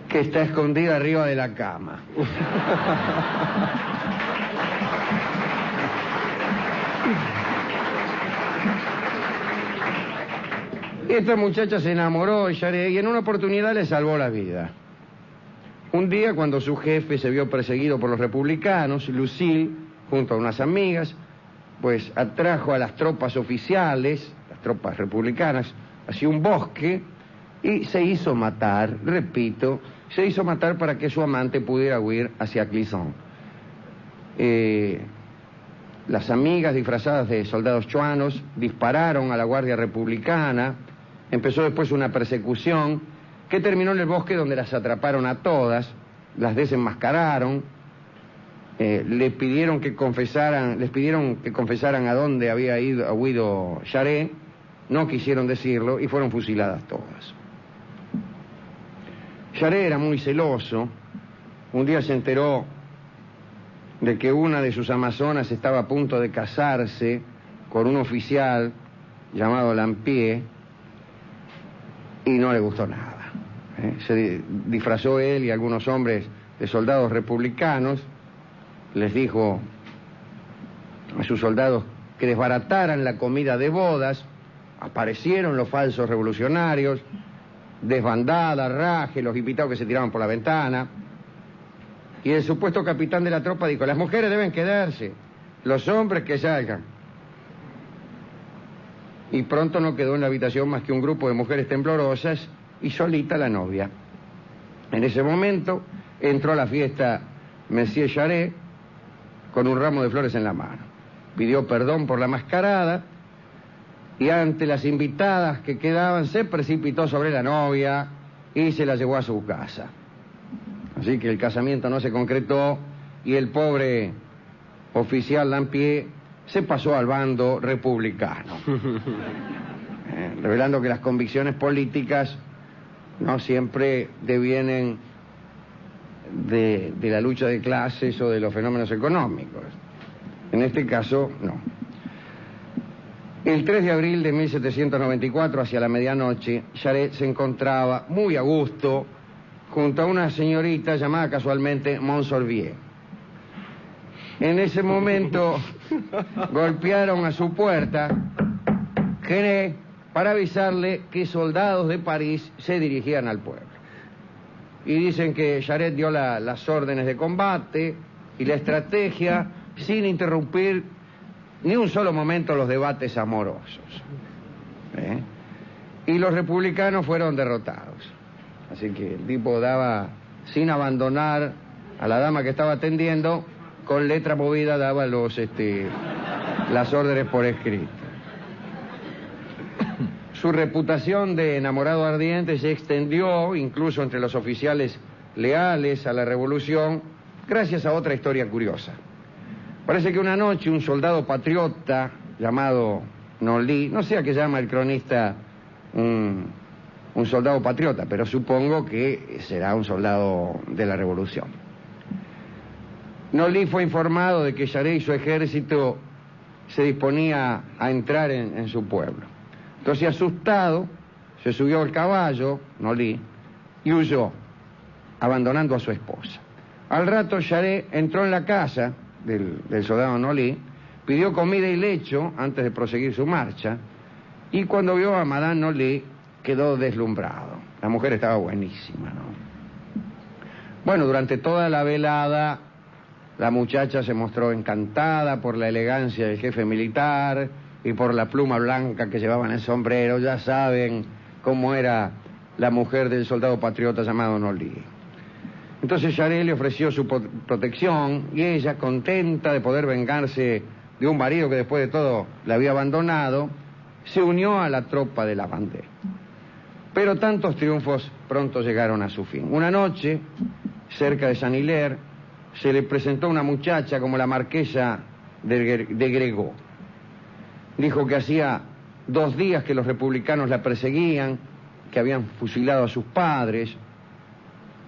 que está escondida arriba de la cama. Esta muchacha se enamoró de Jarret y en una oportunidad le salvó la vida. Un día, cuando su jefe se vio perseguido por los republicanos, Lucille, junto a unas amigas, pues atrajo a las tropas oficiales, las tropas republicanas, hacia un bosque y se hizo matar, repito, se hizo matar para que su amante pudiera huir hacia Clisson. Las amigas disfrazadas de soldados chuanos dispararon a la guardia republicana, empezó después una persecución que terminó en el bosque donde las atraparon a todas, las desenmascararon les pidieron que confesaran a dónde había huido Charé, no quisieron decirlo y fueron fusiladas todas. Charé era muy celoso. Un día se enteró de que una de sus amazonas estaba a punto de casarse con un oficial llamado Lampié y no le gustó nada. Se disfrazó él y algunos hombres de soldados republicanos, les dijo a sus soldados que desbarataran la comida de bodas. Aparecieron los falsos revolucionarios, desbandada, raje, los invitados que se tiraban por la ventana. Y el supuesto capitán de la tropa dijo: las mujeres deben quedarse, los hombres que salgan. Y pronto no quedó en la habitación más que un grupo de mujeres temblorosas y solita la novia. En ese momento entró a la fiesta Monsieur Charé con un ramo de flores en la mano. Pidió perdón por la mascarada y ante las invitadas que quedaban se precipitó sobre la novia y se la llevó a su casa. Así que el casamiento no se concretó y el pobre oficial Lampié se pasó al bando republicano, revelando que las convicciones políticas no siempre devienen de la lucha de clases o de los fenómenos económicos. En este caso, no. El 3 de abril de 1794, hacia la medianoche, Charé se encontraba muy a gusto junto a una señorita llamada casualmente Monsorbier. En ese momento golpearon a su puerta para avisarle que soldados de París se dirigían al pueblo. Y dicen que Charette dio las órdenes de combate y la estrategia sin interrumpir ni un solo momento los debates amorosos. Y los republicanos fueron derrotados. Así que el tipo daba, sin abandonar a la dama que estaba atendiendo, con letra movida daba las órdenes por escrito. Su reputación de enamorado ardiente se extendió incluso entre los oficiales leales a la revolución, gracias a otra historia curiosa. Parece que una noche un soldado patriota llamado Nolly, no sé a qué llama el cronista un soldado patriota, pero supongo que será un soldado de la revolución. Nolly fue informado de que Charé y su ejército se disponía a entrar en su pueblo. Entonces, asustado, se subió al caballo, Nolly, y huyó, abandonando a su esposa. Al rato, Charé entró en la casa del soldado Nolly, pidió comida y lecho antes de proseguir su marcha, y cuando vio a Madame Nolly, quedó deslumbrado. La mujer estaba buenísima, ¿no? Bueno, durante toda la velada, la muchacha se mostró encantada por la elegancia del jefe militar y por la pluma blanca que llevaba en el sombrero. Ya saben cómo era la mujer del soldado patriota llamado Nolly. Entonces Charé le ofreció su protección y ella, contenta de poder vengarse de un marido que después de todo la había abandonado, se unió a la tropa de la Vendée. Pero tantos triunfos pronto llegaron a su fin. Una noche, cerca de Saint-Hilaire, se le presentó una muchacha como la marquesa de Gregó. Dijo que hacía 2 días que los republicanos la perseguían, que habían fusilado a sus padres.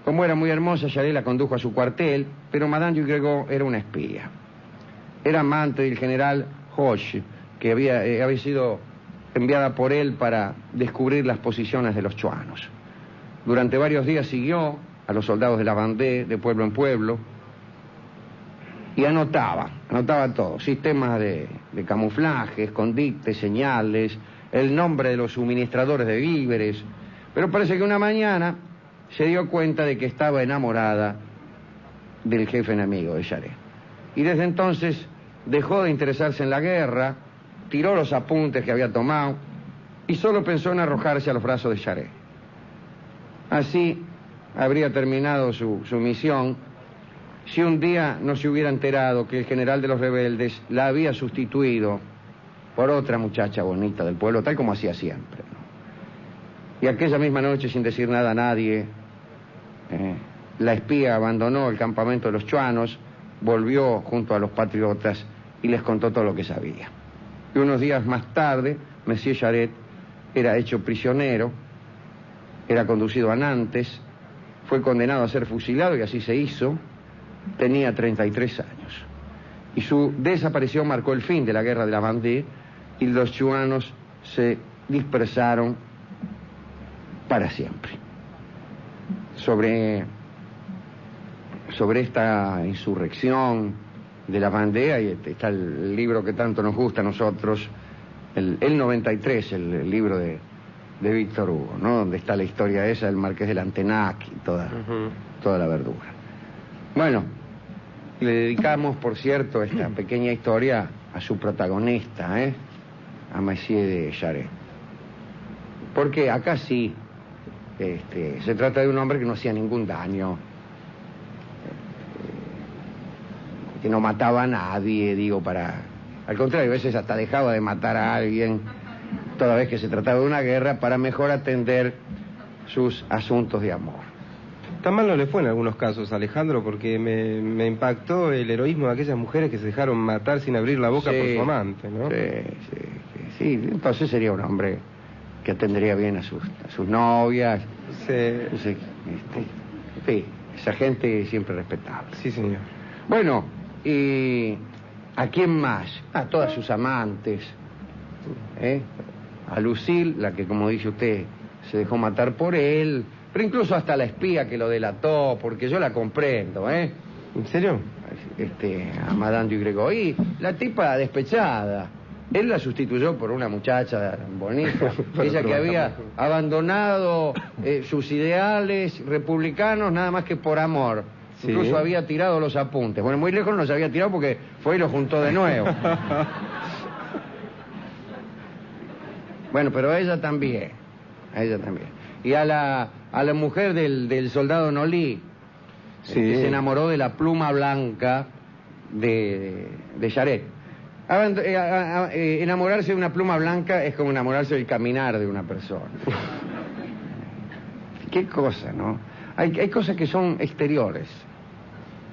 Como era muy hermosa, Charé la condujo a su cuartel, pero Madame de Gregó era una espía. Era amante del general Hoche, que había sido enviada por él para descubrir las posiciones de los chuanos. Durante varios días siguió a los soldados de la Vendée, de pueblo en pueblo, y anotaba todo, sistemas de camuflaje, escondites, señales, el nombre de los suministradores de víveres. Pero parece que una mañana se dio cuenta de que estaba enamorada del jefe enemigo de Charé. Y desde entonces dejó de interesarse en la guerra, tiró los apuntes que había tomado y solo pensó en arrojarse a los brazos de Charé. Así habría terminado su misión si un día no se hubiera enterado que el general de los rebeldes la había sustituido por otra muchacha bonita del pueblo, tal como hacía siempre, ¿no? Y aquella misma noche, sin decir nada a nadie, la espía abandonó el campamento de los chuanos volvió junto a los patriotas y les contó todo lo que sabía. Y unos días más tarde, Monsieur Charette era hecho prisionero, era conducido a Nantes, fue condenado a ser fusilado y así se hizo. Tenía 33 años. Y su desaparición marcó el fin de la guerra de la Vendée y los chuanos se dispersaron para siempre. Sobre esta insurrección de la Vendée, ahí está el libro que tanto nos gusta a nosotros, el 93, el libro de Víctor Hugo, ¿no? Donde está la historia esa del Marqués de Lantenac y toda la verdura. Bueno, le dedicamos, por cierto, esta pequeña historia a su protagonista, a Monsieur de Charette. Porque acá sí, se trata de un hombre que no hacía ningún daño, que no mataba a nadie, digo, al contrario, a veces hasta dejaba de matar a alguien, toda vez que se trataba de una guerra, para mejor atender sus asuntos de amor. Tan mal no le fue en algunos casos, Alejandro, porque me impactó el heroísmo de aquellas mujeres que se dejaron matar sin abrir la boca por su amante, ¿no? Sí, entonces sería un hombre que atendería bien a sus novias. Sí. Entonces, sí, esa gente siempre respetable. Sí, señor. Bueno, ¿y a quién más? A todas sus amantes. A Lucille, la que, como dice usted, se dejó matar por él, pero incluso hasta la espía que lo delató, porque yo la comprendo, ¿En serio? A Madame du Gregory, la tipa despechada. Él la sustituyó por una muchacha bonita, ella que había abandonado sus ideales republicanos nada más que por amor. Sí. Incluso había tirado los apuntes. Bueno, muy lejos no los había tirado porque fue y los juntó de nuevo. Bueno, pero a ella también. Y a la mujer del soldado Nolly, sí, que se enamoró de la pluma blanca de Charette. Enamorarse de una pluma blanca es como enamorarse del caminar de una persona. Qué cosa, ¿no? Hay cosas que son exteriores,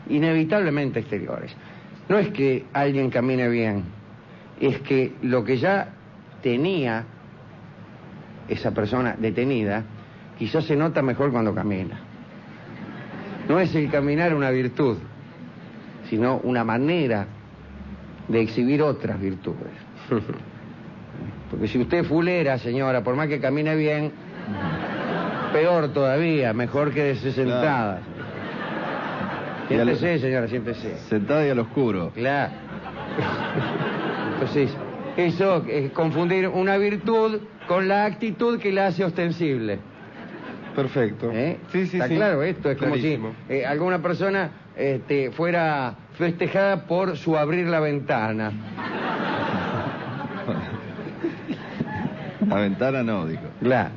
inevitablemente exteriores. No es que alguien camine bien, es que lo que ya tenía esa persona detenida, quizás se nota mejor cuando camina. No es el caminar una virtud, sino una manera de exhibir otras virtudes. Porque si usted es fulera, señora, por más que camine bien, peor todavía, mejor quédese sentada. Siéntese, señora, siéntese. Sentada y al oscuro. Claro. Entonces, eso es confundir una virtud con la actitud que la hace ostensible. Perfecto. Sí, ¿está claro esto? Es clarísimo. Como si alguna persona fuera festejada por su abrir la ventana. La ventana no, dijo. Claro.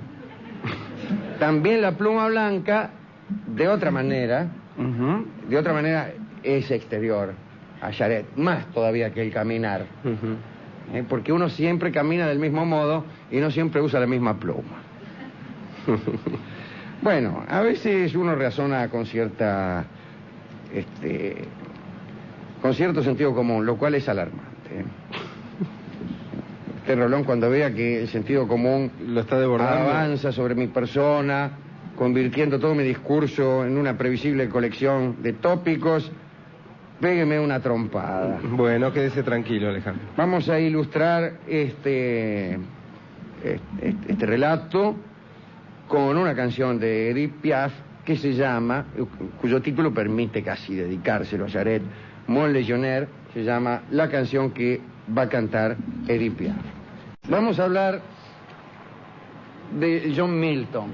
También la pluma blanca, de otra manera, es exterior a Charette, más todavía que el caminar. Porque uno siempre camina del mismo modo y no siempre usa la misma pluma. Bueno, a veces uno razona con cierto sentido común, lo cual es alarmante. Rolón, cuando vea que el sentido común lo está desbordando, avanza sobre mi persona, convirtiendo todo mi discurso en una previsible colección de tópicos, pégueme una trompada. Bueno, quédese tranquilo, Alejandro. Vamos a ilustrar este relato con una canción de Edith Piaf que se llama, cuyo título permite casi dedicárselo a Charette, Mon Legionnaire, se llama la canción que va a cantar Edith Piaf. Vamos a hablar de John Milton,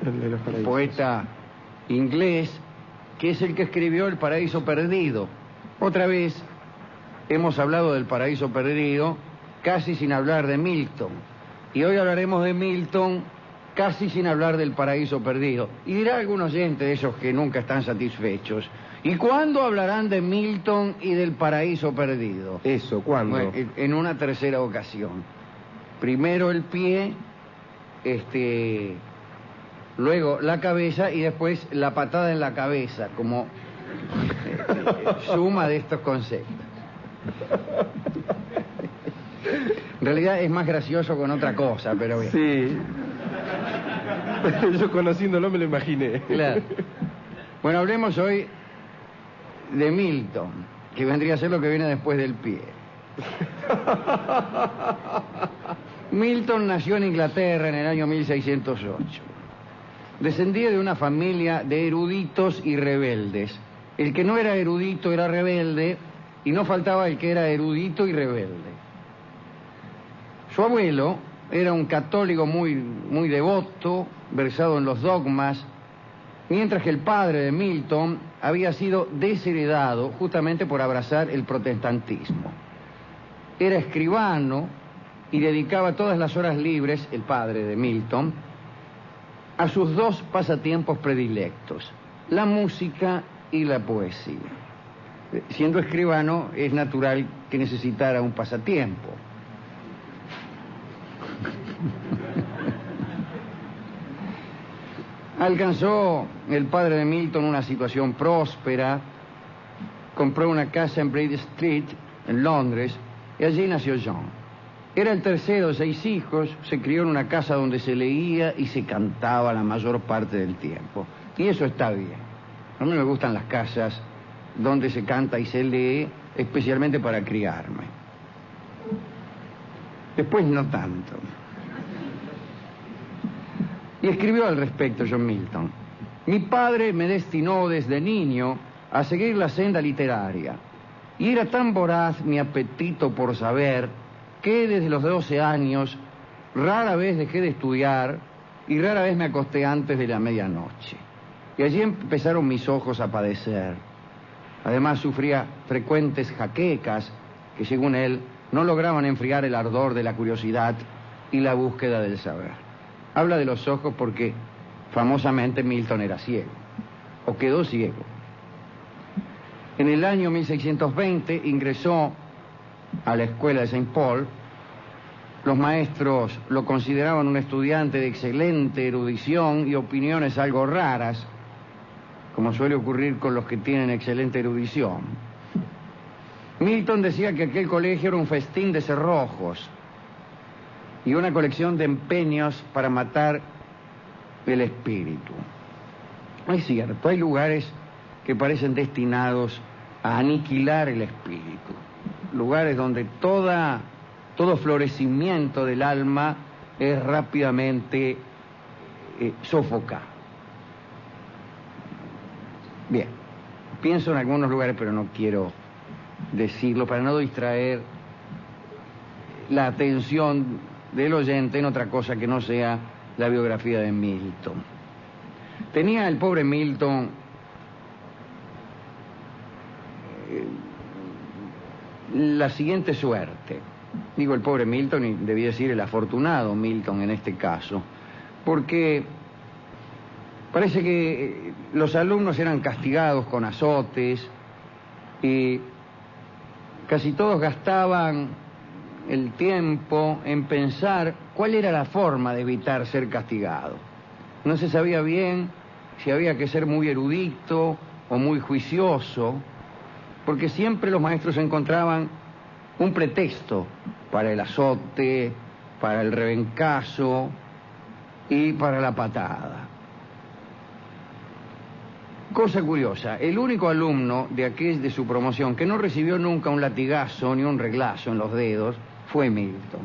el poeta inglés, que es el que escribió El Paraíso Perdido. Otra vez hemos hablado del Paraíso Perdido casi sin hablar de Milton. Y hoy hablaremos de Milton casi sin hablar del Paraíso Perdido. Y dirá algún oyente de esos que nunca están satisfechos: ¿y cuándo hablarán de Milton y del Paraíso Perdido? Eso, ¿cuándo? Bueno, en una tercera ocasión. Primero el pie, luego la cabeza y después la patada en la cabeza, como suma de estos conceptos. En realidad es más gracioso con otra cosa, pero bien. Sí. Yo conociéndolo me lo imaginé. Claro. Bueno, hablemos hoy de Milton, que vendría a ser lo que viene después del pie. Milton nació en Inglaterra en el año 1608. Descendía de una familia de eruditos y rebeldes. El que no era erudito era rebelde, y no faltaba el que era erudito y rebelde. Su abuelo era un católico muy devoto, versado en los dogmas, mientras que el padre de Milton había sido desheredado justamente por abrazar el protestantismo. Era escribano y dedicaba todas las horas libres, el padre de Milton, a sus dos pasatiempos predilectos, la música y la poesía. Siendo escribano, es natural que necesitara un pasatiempo. Alcanzó el padre de Milton una situación próspera, compró una casa en Bridge Street, en Londres, y allí nació John. Era el tercero de 6 hijos, se crió en una casa donde se leía y se cantaba la mayor parte del tiempo. Y eso está bien. A mí me gustan las casas donde se canta y se lee, especialmente para criarme. Después no tanto. Y escribió al respecto John Milton: mi padre me destinó desde niño a seguir la senda literaria, y era tan voraz mi apetito por saber que desde los 12 años rara vez dejé de estudiar y rara vez me acosté antes de la medianoche. Y allí empezaron mis ojos a padecer. Además sufría frecuentes jaquecas que, según él, no lograban enfriar el ardor de la curiosidad y la búsqueda del saber. Habla de los ojos porque famosamente Milton era ciego, o quedó ciego. En el año 1620 ingresó a la escuela de St. Paul. Los maestros lo consideraban un estudiante de excelente erudición y opiniones algo raras, como suele ocurrir con los que tienen excelente erudición. Milton decía que aquel colegio era un festín de cerrojos y una colección de empeños para matar el espíritu. Es cierto, hay lugares que parecen destinados a aniquilar el espíritu, lugares donde todo florecimiento del alma es rápidamente sofocado. Bien, pienso en algunos lugares, pero no quiero decirlo para no distraer la atención del oyente en otra cosa que no sea la biografía de Milton. Tenía el pobre Milton la siguiente suerte. Digo el pobre Milton y debí decir el afortunado Milton en este caso, porque parece que los alumnos eran castigados con azotes y casi todos gastaban el tiempo en pensar cuál era la forma de evitar ser castigado. No se sabía bien si había que ser muy erudito o muy juicioso, porque siempre los maestros encontraban un pretexto para el azote, para el rebencazo y para la patada. Cosa curiosa, el único alumno de su promoción que no recibió nunca un latigazo ni un reglazo en los dedos fue Milton.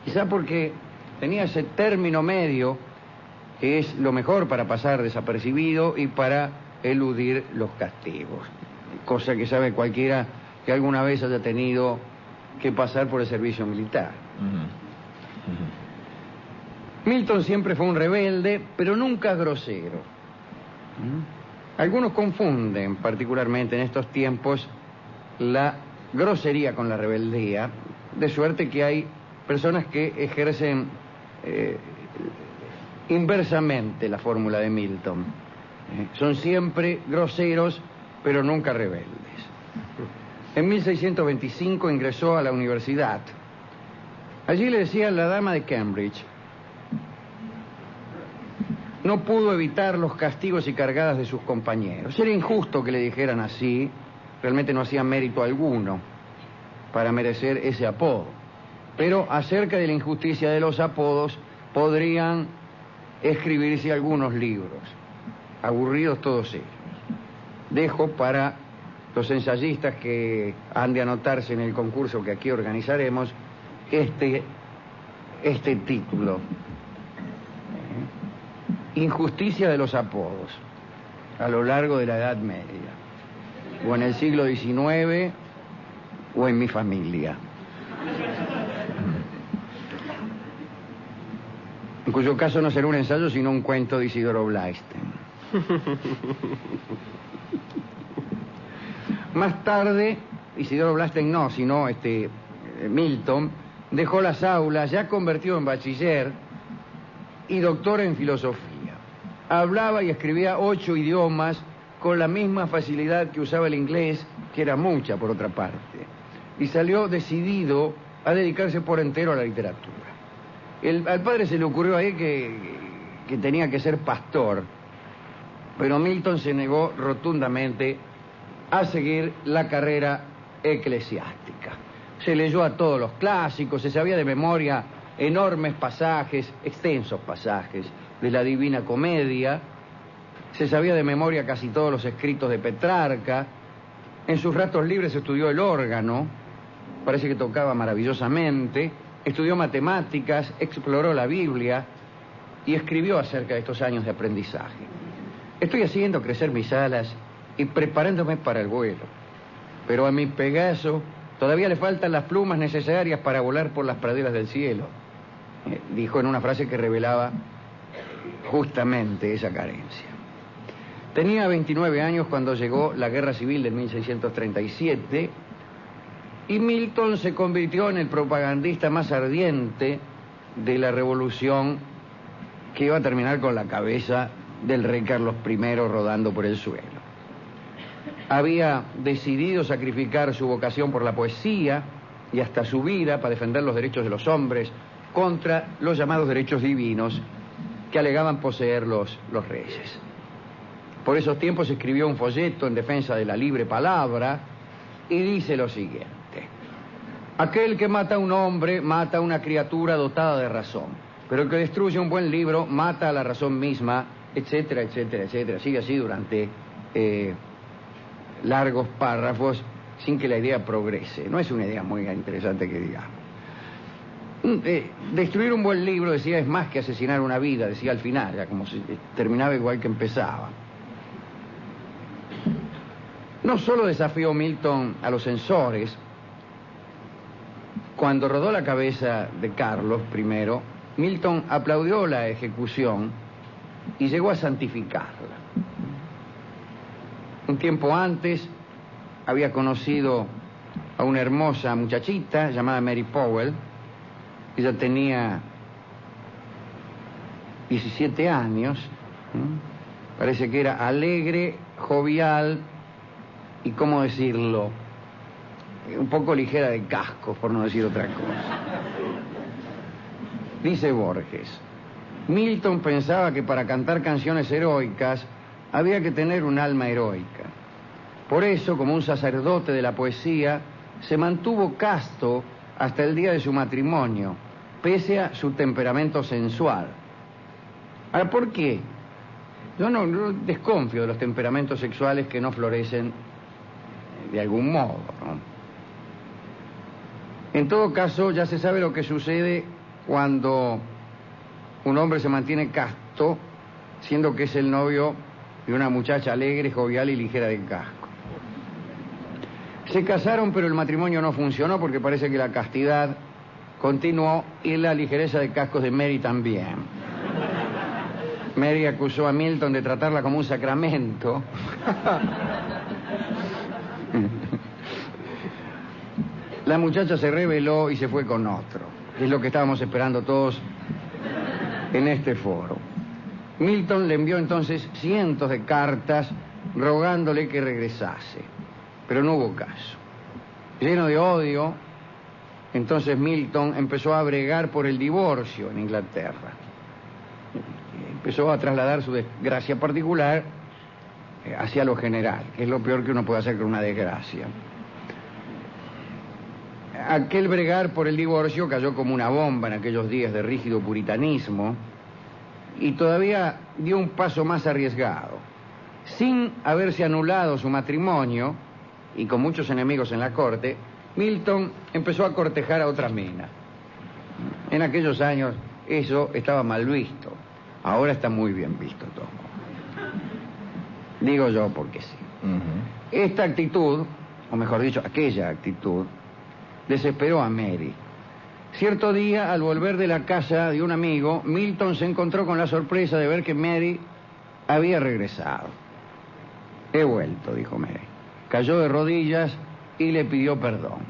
Quizá porque tenía ese término medio que es lo mejor para pasar desapercibido y para eludir los castigos. Cosa que sabe cualquiera que alguna vez haya tenido que pasar por el servicio militar. Milton siempre fue un rebelde, pero nunca grosero. Algunos confunden, particularmente en estos tiempos, la grosería con la rebeldía, de suerte que hay personas que ejercen inversamente la fórmula de Milton. Son siempre groseros, pero nunca rebeldes. En 1625 ingresó a la universidad. Allí le decían la dama de Cambridge. No pudo evitar los castigos y cargadas de sus compañeros. Era injusto que le dijeran así, realmente no hacía mérito alguno para merecer ese apodo. Pero acerca de la injusticia de los apodos podrían escribirse algunos libros, aburridos todos ellos. Dejo para los ensayistas que han de anotarse en el concurso que aquí organizaremos este título: Injusticia de los apodos a lo largo de la Edad Media, o en el siglo XIX, o en mi familia. En cuyo caso no será un ensayo, sino un cuento de Isidoro Blaisten. Más tarde, Isidoro Blaisten no, sino Milton, dejó las aulas, ya convertido en bachiller y doctor en filosofía. Hablaba y escribía 8 idiomas con la misma facilidad que usaba el inglés, que era mucha por otra parte, y salió decidido a dedicarse por entero a la literatura. Al padre se le ocurrió ahí que tenía que ser pastor, pero Milton se negó rotundamente a seguir la carrera eclesiástica. Se leyó a todos los clásicos, se sabía de memoria enormes pasajes, extensos pasajes de la Divina Comedia, se sabía de memoria casi todos los escritos de Petrarca. En sus ratos libres estudió el órgano, parece que tocaba maravillosamente, estudió matemáticas, exploró la Biblia y escribió acerca de estos años de aprendizaje. Estoy haciendo crecer mis alas y preparándome para el vuelo, pero a mi Pegaso todavía le faltan las plumas necesarias para volar por las praderas del cielo, dijo en una frase que revelaba justamente esa carencia. Tenía 29 años cuando llegó la Guerra Civil de 1637 y Milton se convirtió en el propagandista más ardiente de la revolución que iba a terminar con la cabeza del rey Carlos I rodando por el suelo. Había decidido sacrificar su vocación por la poesía y hasta su vida para defender los derechos de los hombres contra los llamados derechos divinos que alegaban poseer los reyes. Por esos tiempos escribió un folleto en defensa de la libre palabra y dice lo siguiente: aquel que mata a un hombre mata a una criatura dotada de razón, pero el que destruye un buen libro mata a la razón misma, etcétera, etcétera, etcétera. Sigue así durante largos párrafos sin que la idea progrese. No es una idea muy interesante que digamos. Destruir un buen libro, decía, es más que asesinar una vida, decía al final, ya como si terminaba igual que empezaba. No solo desafió Milton a los censores. Cuando rodó la cabeza de Carlos I, Milton aplaudió la ejecución y llegó a santificarla. Un tiempo antes había conocido a una hermosa muchachita llamada Mary Powell. Ella tenía 17 años, parece que era alegre, jovial y, ¿cómo decirlo?, un poco ligera de cascos, por no decir otra cosa. Dice Borges: Milton pensaba que para cantar canciones heroicas había que tener un alma heroica. Por eso, como un sacerdote de la poesía, se mantuvo casto hasta el día de su matrimonio, pese a su temperamento sensual. Ahora, ¿por qué? Yo no desconfío de los temperamentos sexuales que no florecen de algún modo, ¿no? En todo caso, ya se sabe lo que sucede cuando un hombre se mantiene casto, siendo que es el novio de una muchacha alegre, jovial y ligera de casco. Se casaron, pero el matrimonio no funcionó porque parece que la castidad continuó y la ligereza de cascos de Mary también. Mary acusó a Milton de tratarla como un sacramento. La muchacha se rebeló y se fue con otro. Es lo que estábamos esperando todos en este foro. Milton le envió entonces cientos de cartas rogándole que regresase, pero no hubo caso. Lleno de odio, entonces Milton empezó a bregar por el divorcio en Inglaterra. Empezó a trasladar su desgracia particular hacia lo general, que es lo peor que uno puede hacer con una desgracia. Aquel bregar por el divorcio cayó como una bomba en aquellos días de rígido puritanismo y todavía dio un paso más arriesgado. Sin haberse anulado su matrimonio y con muchos enemigos en la corte, Milton empezó a cortejar a otra mina. En aquellos años eso estaba mal visto. Ahora está muy bien visto todo. Digo yo porque sí. Esta actitud, o mejor dicho, aquella actitud, desesperó a Mary. Cierto día, al volver de la casa de un amigo, Milton se encontró con la sorpresa de ver que Mary había regresado. He vuelto, dijo Mary. Cayó de rodillas y le pidió perdón.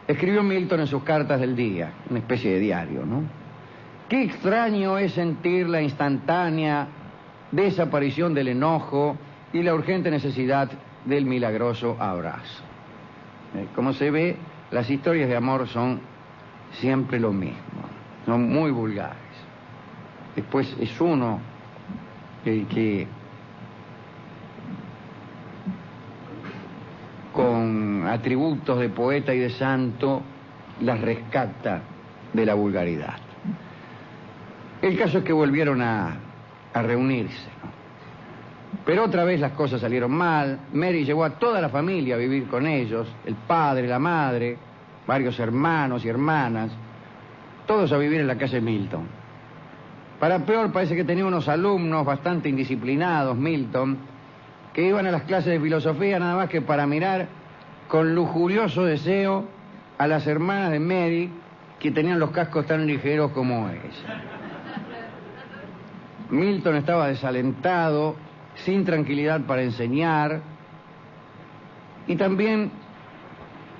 Escribió Milton en sus cartas del día, una especie de diario, ¿no? Qué extraño es sentir la instantánea desaparición del enojo y la urgente necesidad del milagroso abrazo. Como se ve, las historias de amor son siempre lo mismo, son muy vulgares. Después es uno el que con atributos de poeta y de santo las rescata de la vulgaridad. El caso es que volvieron a reunirse, ¿no? Pero otra vez las cosas salieron mal. Mary llevó a toda la familia a vivir con ellos, el padre, la madre, varios hermanos y hermanas, todos a vivir en la casa de Milton. Para peor, parece que tenía unos alumnos bastante indisciplinados, Milton, que iban a las clases de filosofía nada más que para mirar con lujurioso deseo a las hermanas de Mary, que tenían los cascos tan ligeros como ella. Milton estaba desalentado, sin tranquilidad para enseñar y también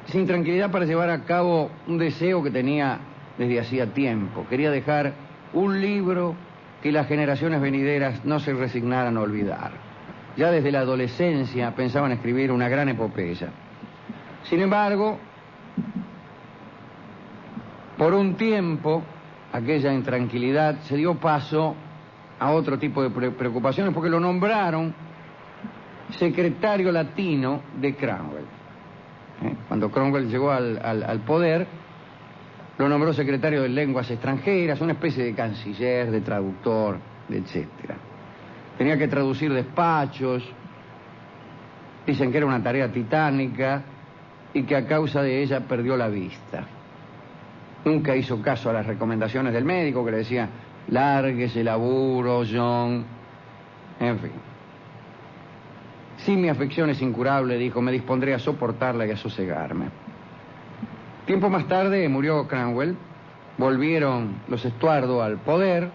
sin tranquilidad para llevar a cabo un deseo que tenía desde hacía tiempo. Quería dejar un libro que las generaciones venideras no se resignaran a olvidar. Ya desde la adolescencia pensaban escribir una gran epopeya. Sin embargo, por un tiempo, aquella intranquilidad se dio paso a otro tipo de preocupaciones porque lo nombraron secretario latino de Cromwell. Cuando Cromwell llegó al poder, lo nombró secretario de lenguas extranjeras, una especie de canciller, de traductor, etcétera. Tenía que traducir despachos, dicen que era una tarea titánica y que a causa de ella perdió la vista. Nunca hizo caso a las recomendaciones del médico que le decía: lárguese laburo, John. En fin. Si mi afección es incurable, dijo, me dispondré a soportarla y a sosegarme. Tiempo más tarde murió Cromwell, volvieron los Estuardo al poder,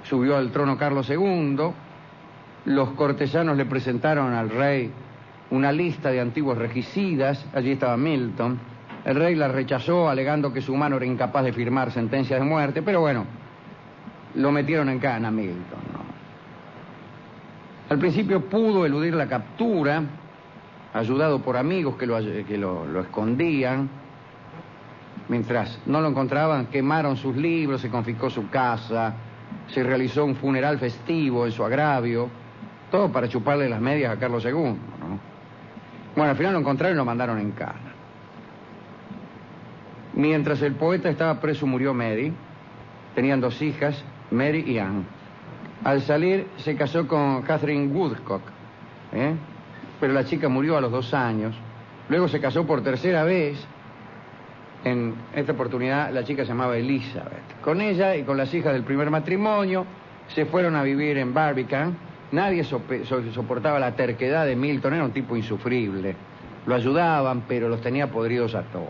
subió al trono Carlos II, los cortesanos le presentaron al rey una lista de antiguos regicidas, allí estaba Milton. El rey la rechazó alegando que su mano era incapaz de firmar sentencias de muerte, pero bueno, lo metieron en cana Milton, ¿no? Al principio pudo eludir la captura, ayudado por amigos que lo escondían. Mientras no lo encontraban, quemaron sus libros, se confiscó su casa, se realizó un funeral festivo en su agravio, todo para chuparle las medias a Carlos II, ¿no? Bueno, al final lo encontraron y lo mandaron en cana. Mientras el poeta estaba preso, murió Mary. Tenían 2 hijas, Mary y Anne. Al salir se casó con Catherine Woodcock, pero la chica murió a los 2 años. Luego se casó por tercera vez. En esta oportunidad la chica se llamaba Elizabeth. Con ella y con las hijas del primer matrimonio se fueron a vivir en Barbican. Nadie soportaba la terquedad de Milton, era un tipo insufrible. Lo ayudaban, pero los tenía podridos a todos.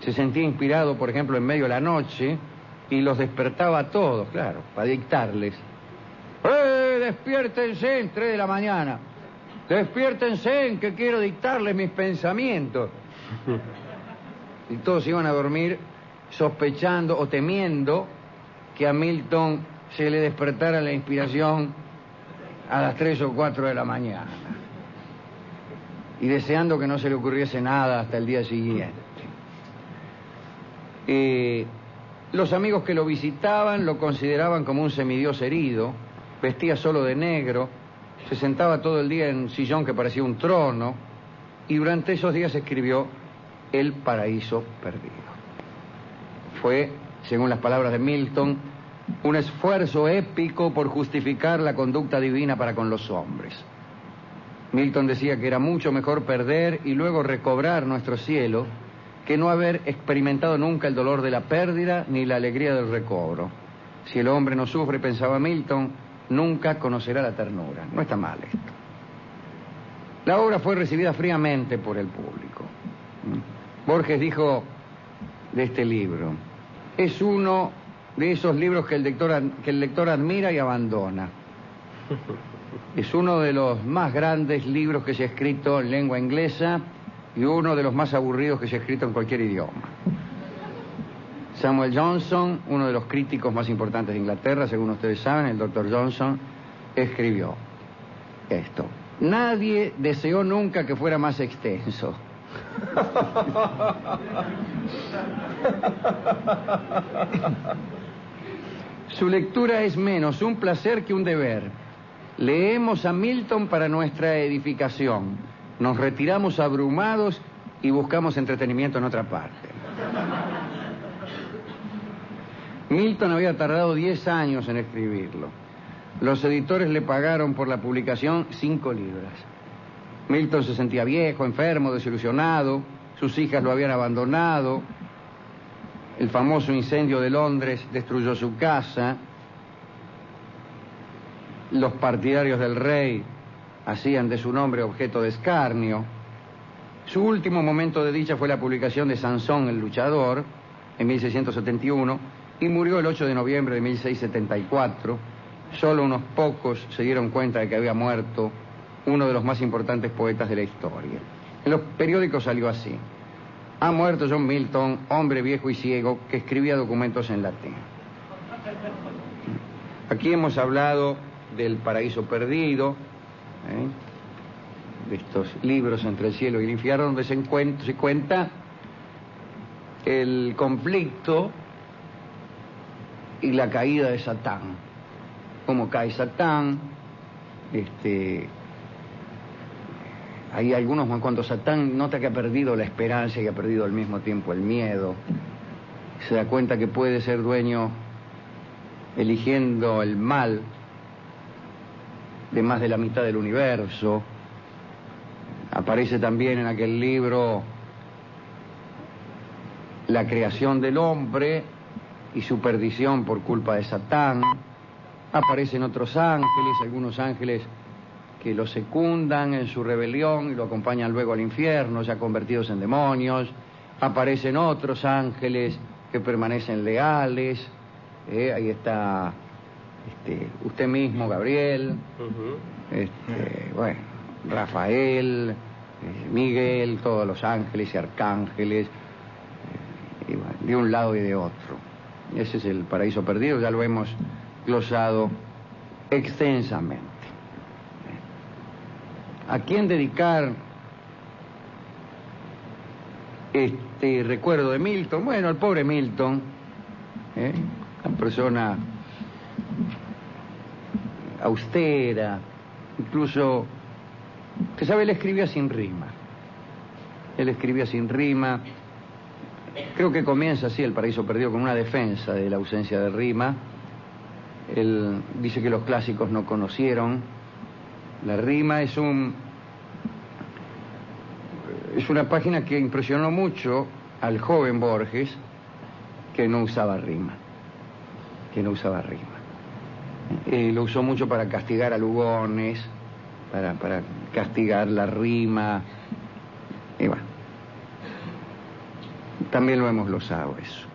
Se sentía inspirado, por ejemplo, en medio de la noche y los despertaba a todos, claro, para dictarles. Despiértense, 3 de la mañana. Despiértense, que quiero dictarles mis pensamientos. Y todos iban a dormir sospechando o temiendo que a Milton se le despertara la inspiración a las 3 o 4 de la mañana. Y deseando que no se le ocurriese nada hasta el día siguiente. Los amigos que lo visitaban lo consideraban como un semidios herido, vestía solo de negro, se sentaba todo el día en un sillón que parecía un trono y durante esos días escribió El paraíso perdido. Fue, según las palabras de Milton, un esfuerzo épico por justificar la conducta divina para con los hombres. Milton decía que era mucho mejor perder y luego recobrar nuestro cielo que no haber experimentado nunca el dolor de la pérdida ni la alegría del recobro. Si el hombre no sufre, pensaba Milton, nunca conocerá la ternura. No está mal esto. La obra fue recibida fríamente por el público. Borges dijo de este libro: es uno de esos libros que el lector admira y abandona. Es uno de los más grandes libros que se ha escrito en lengua inglesa y uno de los más aburridos que se ha escrito en cualquier idioma. Samuel Johnson, uno de los críticos más importantes de Inglaterra, según ustedes saben, el Dr. Johnson, escribió esto: nadie deseó nunca que fuera más extenso. Su lectura es menos un placer que un deber. Leemos a Milton para nuestra edificación. Nos retiramos abrumados y buscamos entretenimiento en otra parte. Milton había tardado 10 años en escribirlo. Los editores le pagaron por la publicación 5 libras. Milton se sentía viejo, enfermo, desilusionado. Sus hijas lo habían abandonado. El famoso incendio de Londres destruyó su casa. Los partidarios del rey hacían de su nombre objeto de escarnio. Su último momento de dicha fue la publicación de Sansón el luchador en 1671 y murió el 8 de noviembre de 1674. Solo unos pocos se dieron cuenta de que había muerto uno de los más importantes poetas de la historia. En los periódicos salió así: ha muerto John Milton, hombre viejo y ciego que escribía documentos en latín. Aquí hemos hablado del paraíso perdido, de estos libros entre el cielo y el infierno, donde se cuenta el conflicto y la caída de Satán. Cómo cae Satán. Hay algunos, cuando Satán nota que ha perdido la esperanza y ha perdido al mismo tiempo el miedo, se da cuenta que puede ser dueño, eligiendo el mal, de más de la mitad del universo. Aparece también en aquel libro la creación del hombre y su perdición por culpa de Satán. Aparecen otros ángeles, algunos ángeles que lo secundan en su rebelión y lo acompañan luego al infierno, ya convertidos en demonios. Aparecen otros ángeles que permanecen leales. Ahí está usted mismo, Gabriel, bueno, Rafael, Miguel, todos los ángeles y arcángeles, y bueno, de un lado y de otro. Ese es el paraíso perdido, ya lo hemos glosado extensamente. ¿A quién dedicar este recuerdo de Milton? Bueno, al pobre Milton, una persona austera, incluso, usted sabe, él escribía sin rima. Él escribía sin rima. Creo que comienza así El paraíso perdido, con una defensa de la ausencia de rima. Él dice que los clásicos no conocieron la rima. Es una página que impresionó mucho al joven Borges, que no usaba rima. Lo usó mucho para castigar a Lugones, para castigar la rima. Y bueno, también lo hemos glosado eso.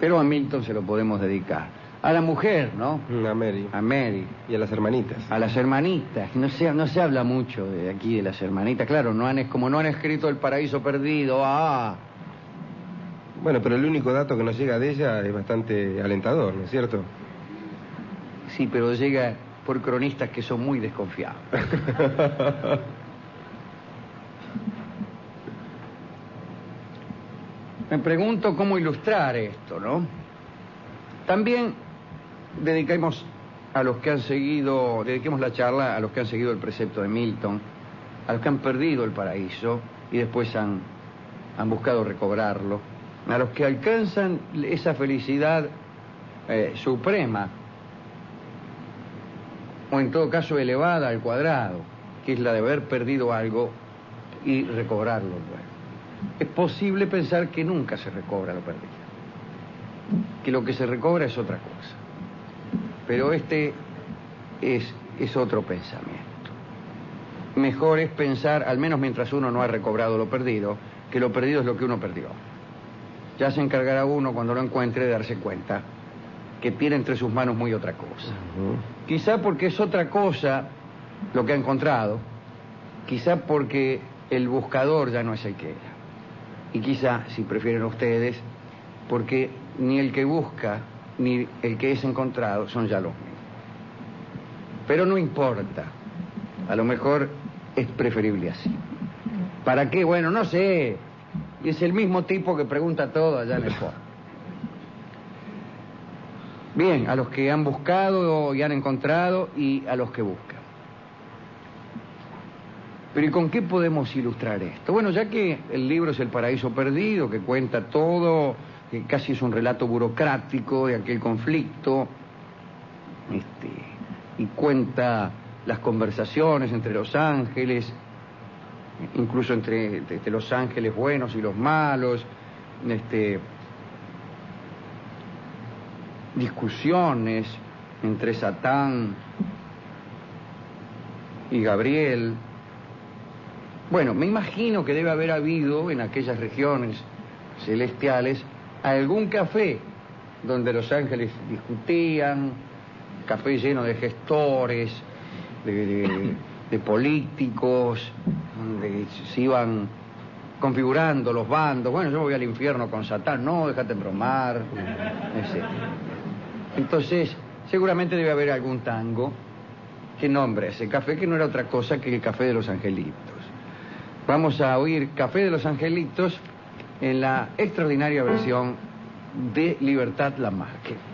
Pero a Milton se lo podemos dedicar. A la mujer, ¿no? A Mary. A Mary. Y a las hermanitas. A las hermanitas. No se habla mucho de aquí de las hermanitas. Claro, como no han escrito El paraíso perdido. Bueno, pero el único dato que nos llega de ella es bastante alentador, ¿no es cierto? Sí, pero llega por cronistas que son muy desconfiados. Me pregunto cómo ilustrar esto, ¿no? También dediquemos a los que han seguido, dediquemos la charla a los que han seguido el precepto de Milton, a los que han perdido el paraíso y después han buscado recobrarlo, a los que alcanzan esa felicidad suprema, o en todo caso elevada al cuadrado, que es la de haber perdido algo y recobrarlo luego. Es posible pensar que nunca se recobra lo perdido, que lo que se recobra es otra cosa, pero este es otro pensamiento. Mejor es pensar, al menos mientras uno no ha recobrado lo perdido, que lo perdido es lo que uno perdió. Ya se encargará uno cuando lo encuentre de darse cuenta que tiene entre sus manos muy otra cosa. Quizá porque es otra cosa lo que ha encontrado, quizá porque el buscador ya no es el que era, y quizá, si prefieren ustedes, porque ni el que busca ni el que es encontrado son ya los mismos. Pero no importa, a lo mejor es preferible así. ¿Para qué? Bueno, no sé, es el mismo tipo que pregunta todo allá en el fondo. Bien, a los que han buscado y han encontrado y a los que buscan. Pero ¿y con qué podemos ilustrar esto? Bueno, ya que el libro es El paraíso perdido, que cuenta todo, que casi es un relato burocrático de aquel conflicto, y cuenta las conversaciones entre los ángeles, incluso entre los ángeles buenos y los malos, discusiones entre Satán y Gabriel. Bueno, me imagino que debe haber habido en aquellas regiones celestiales algún café donde los ángeles discutían, café lleno de gestores, de políticos, donde se iban configurando los bandos. Bueno, yo voy al infierno con Satán, no, déjate bromar, etc. Entonces, seguramente debe haber algún tango que nombra ese café, que no era otra cosa que el café de los angelitos. Vamos a oír Café de los Angelitos en la extraordinaria versión de Libertad Lamarque.